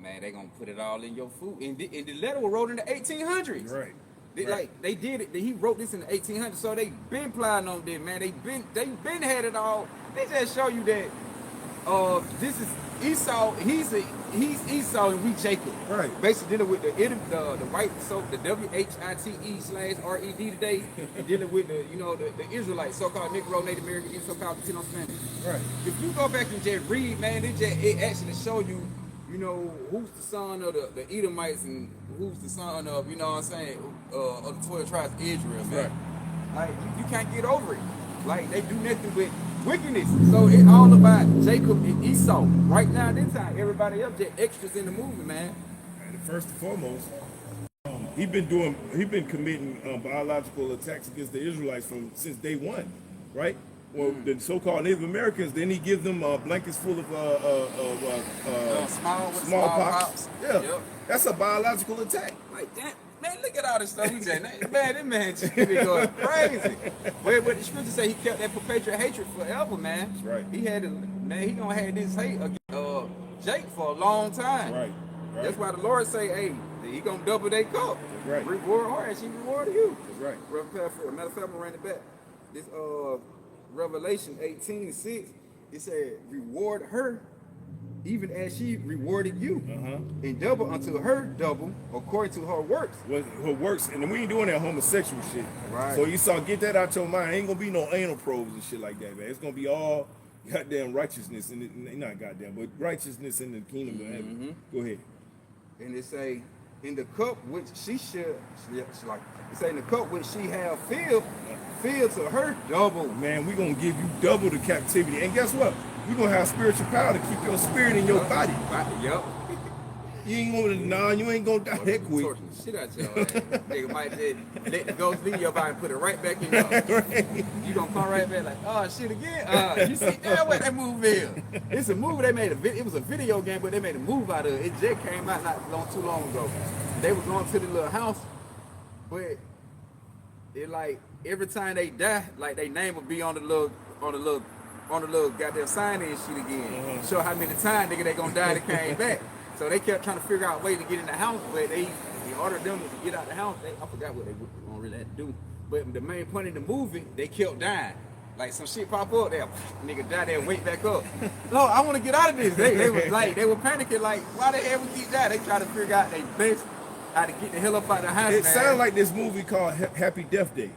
Man, they gonna put it all in your food. And the letter was wrote in the 1800s.
Right.
They did it. He wrote this in the 1800s, so they been plotting on this, man. They been had it all. They just show you that this is Esau. He's Esau and we Jacob.
Right.
Basically dealing with the white, so the WHITE/RED today, and dealing with the Israelites, so-called Negro, Native American, so-called Latino Spanish.
Right.
If you go back and just read, man, it actually show you, who's the son of the Edomites and who's the son of, of the 12 tribes of Israel, man.
Right.
Like, you can't get over it. Like, they do nothing with wickedness. So it's all about Jacob and Esau. Right now, this time, everybody else just extras in the movie, man.
And first and foremost, he been committing biological attacks against the Israelites since day one, right? Well, the so-called Native Americans, then he gives them blankets full of smallpox. Yeah, yep. That's a biological attack.
Like that, man. Look at all this stuff we saying. Man, this man just be going crazy. But the scripture say he kept that perpetual hatred forever, man.
That's right.
He gonna have this hate against Jake for a long time.
Right.
That's why the Lord say, hey, he gonna double their cup.
That's right.
Reward her as she rewarded you.
That's right.
Matter of fact, I'm gonna run it back. This Revelation 18:6, it said, reward her even as she rewarded you. And double unto her double according to her works.
What works, and we ain't doing that homosexual shit.
Right.
So Esau, get that out your mind. Ain't gonna be no anal probes and shit like that, man. It's gonna be all goddamn righteousness not goddamn, but righteousness in the kingdom of heaven. Go ahead.
And it say, in the cup which she should, like, it say, in the cup which she have filled to her double.
Man, we gonna give you double the captivity, and guess what? We gonna have spiritual power to keep your spirit in your body.
Yup.
You ain't gonna you ain't gonna die that quick.
Torture the shit out your ass. Nigga might just let the ghost leave your body and put it right back in your
Right.
You gonna come right back like, oh shit again. You see that what that movie is? It's a movie they made it was a video game, but they made a movie out of it. It just came out not too long ago. They was going to the little house, but it like every time they die, like their name would be on the little goddamn sign and shit again. Show how many times nigga they gonna die that came back. So they kept trying to figure out a way to get in the house, but they ordered them to get out the house. I forgot what they gonna really have to do. But the main point in the movie, they kept dying. Like some shit pop up, they nigga die there, wake back up. No, I want to get out of this. They were panicking like, why the hell we keep dying? They try to figure out they best how to get the hell up out of the house.
It sounds like this movie called Happy Death Day.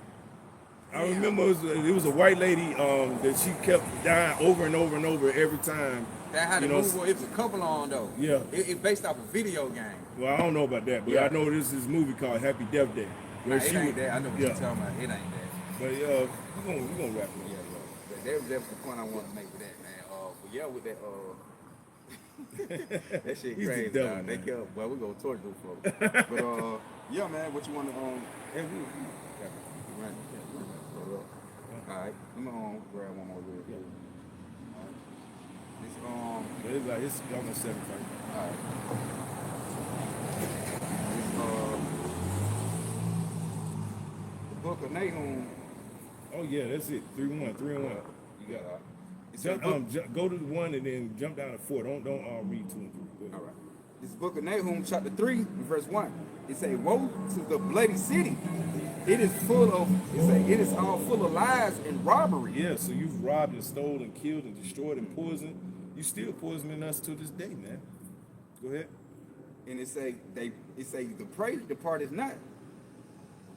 I remember it was a white lady that she kept dying over and over and over every time.
That's how the movie was. It was a couple on though.
Yeah.
It's based off a video game.
Well, I don't know about that, but I know this is a movie called Happy Death Day.
Nah, it ain't that. I know what you're talking about. It ain't that.
But we're gonna wrap it up.
That was the point I wanted to make with that, man. But yeah, with that that shit
He's
crazy.
the devil,
They
man.
kept, well, we gonna torture those folks. But yeah, man, what you want to
And we
Right. All right, let me grab one more real quick. All right.
it's almost 7:30.
All right. The Book of Nahum.
Oh yeah, that's it. 3-1.
You got
Go to the 1 and then jump down to 4. Don't read 2 and 3.
All right. This Book of Nahum, chapter 3, verse 1. It say, "Woe to the bloody city! It is all full of lies and robbery."
Yeah, so you've robbed and stole and killed and destroyed and poisoned. You still poisoning us to this day, man. Go ahead.
And it say the prey departed not,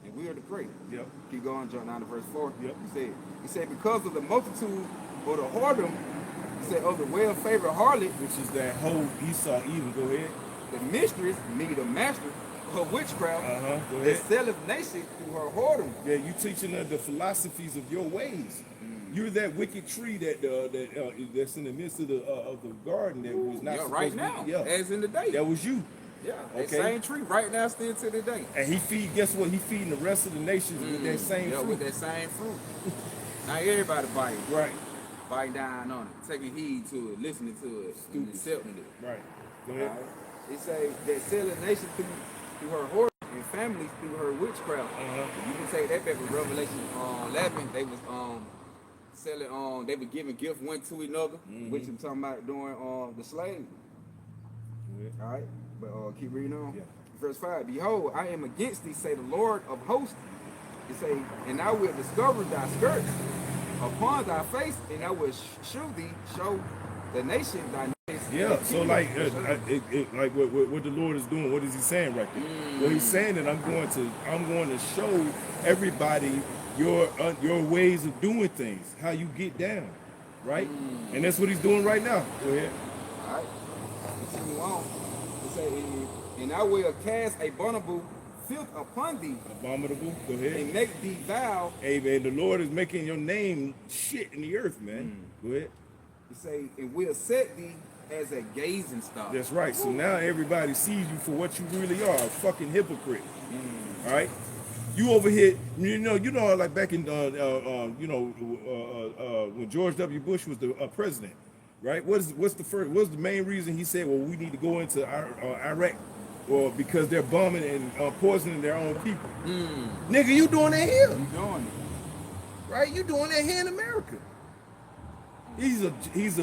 and we are the prey.
Yep.
Keep going, jump down to verse 4.
Yep.
He said because of the multitude or the whoredom, he said of the well-favored harlot,
Which is that whole Esau Eden. Go ahead.
the mistress, meaning the master, her witchcraft,
Go
that
ahead.
selleth nation through her whoredom.
Yeah, you teaching the philosophies of your ways. You're that wicked tree that's in the midst of the garden that was not supposed
right
to be.
now,
Yeah,
as in the day.
that was you.
Yeah, that
Okay.
same tree right now still to the day.
And guess what? He feeding the rest of the nations with that same fruit.
with that same fruit. Now everybody biting.
Right,
Biting down on it, taking heed to it, listening to it, and accepting it.
right. Go ahead.
Alright. It say that selling nation through her whoredom and families through her witchcraft. You can take that back with Revelation 11. They was selling they were giving gifts one to another, which I'm talking about during the slave.
Yeah.
All right, but keep reading on.
Yeah.
Verse 5. Behold, I am against thee, say the Lord of hosts. It say, and I will discover thy skirts upon thy face, and I will show the nation thy nations.
Yeah, so like like what the Lord is doing, what is he saying right there? Well, he's saying that I'm going to show everybody your ways of doing things, how you get down, right? And that's what he's doing right now. Go ahead.
All right. Continue on. It say, and I will cast abominable filth upon thee,
Abominable. Go ahead.
and make thee vow.
Hey man, the Lord is making your name shit in the earth, man. Go ahead.
It say, and will set thee as a gazing stock.
That's right. So now everybody sees you for what you really are, a fucking hypocrite. All right. You over here, you know, like back in, when George W. Bush was the president, right? What's the main reason he said, well, we need to go into Iraq, or because they're bombing and poisoning their own people? Nigga, you doing that here,
You doing it.
right? You doing that here in America. He's a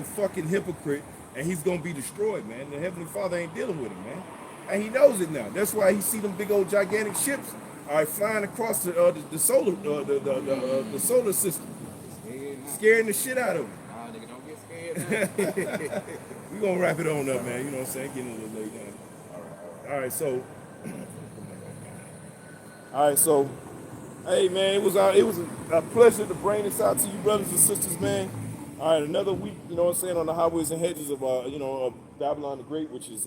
fucking hypocrite, and he's gonna be destroyed, man. The Heavenly Father ain't dealing with him, man. and he knows it now. That's why he see them big old gigantic ships, all right, flying across the solar the solar system, scaring the shit out of him.
Nah, nigga, don't get scared now.
We gonna wrap it on up, man. You know what I'm saying? Getting a little late now. All right, so, hey man, it was a pleasure to bring this out to you, brothers and sisters, man. All right, another week, you know what I'm saying, on the highways and hedges of of Babylon the Great, which is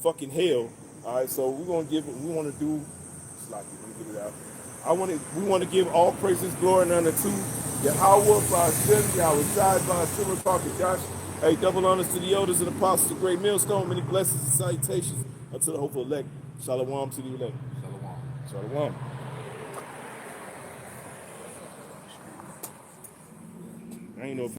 fucking hell. All right, so we want to do. Let me get it out. We want to give all praises, glory, and honor to Yahweh for our strength, Yahweh Shai by our Shimmer, Parker Josh. Hey, double honors to the elders and apostles, the great millstone, many blessings and salutations unto the hopeful elect. Shalom to the elect.
Shalom.
Shalom. I ain't know if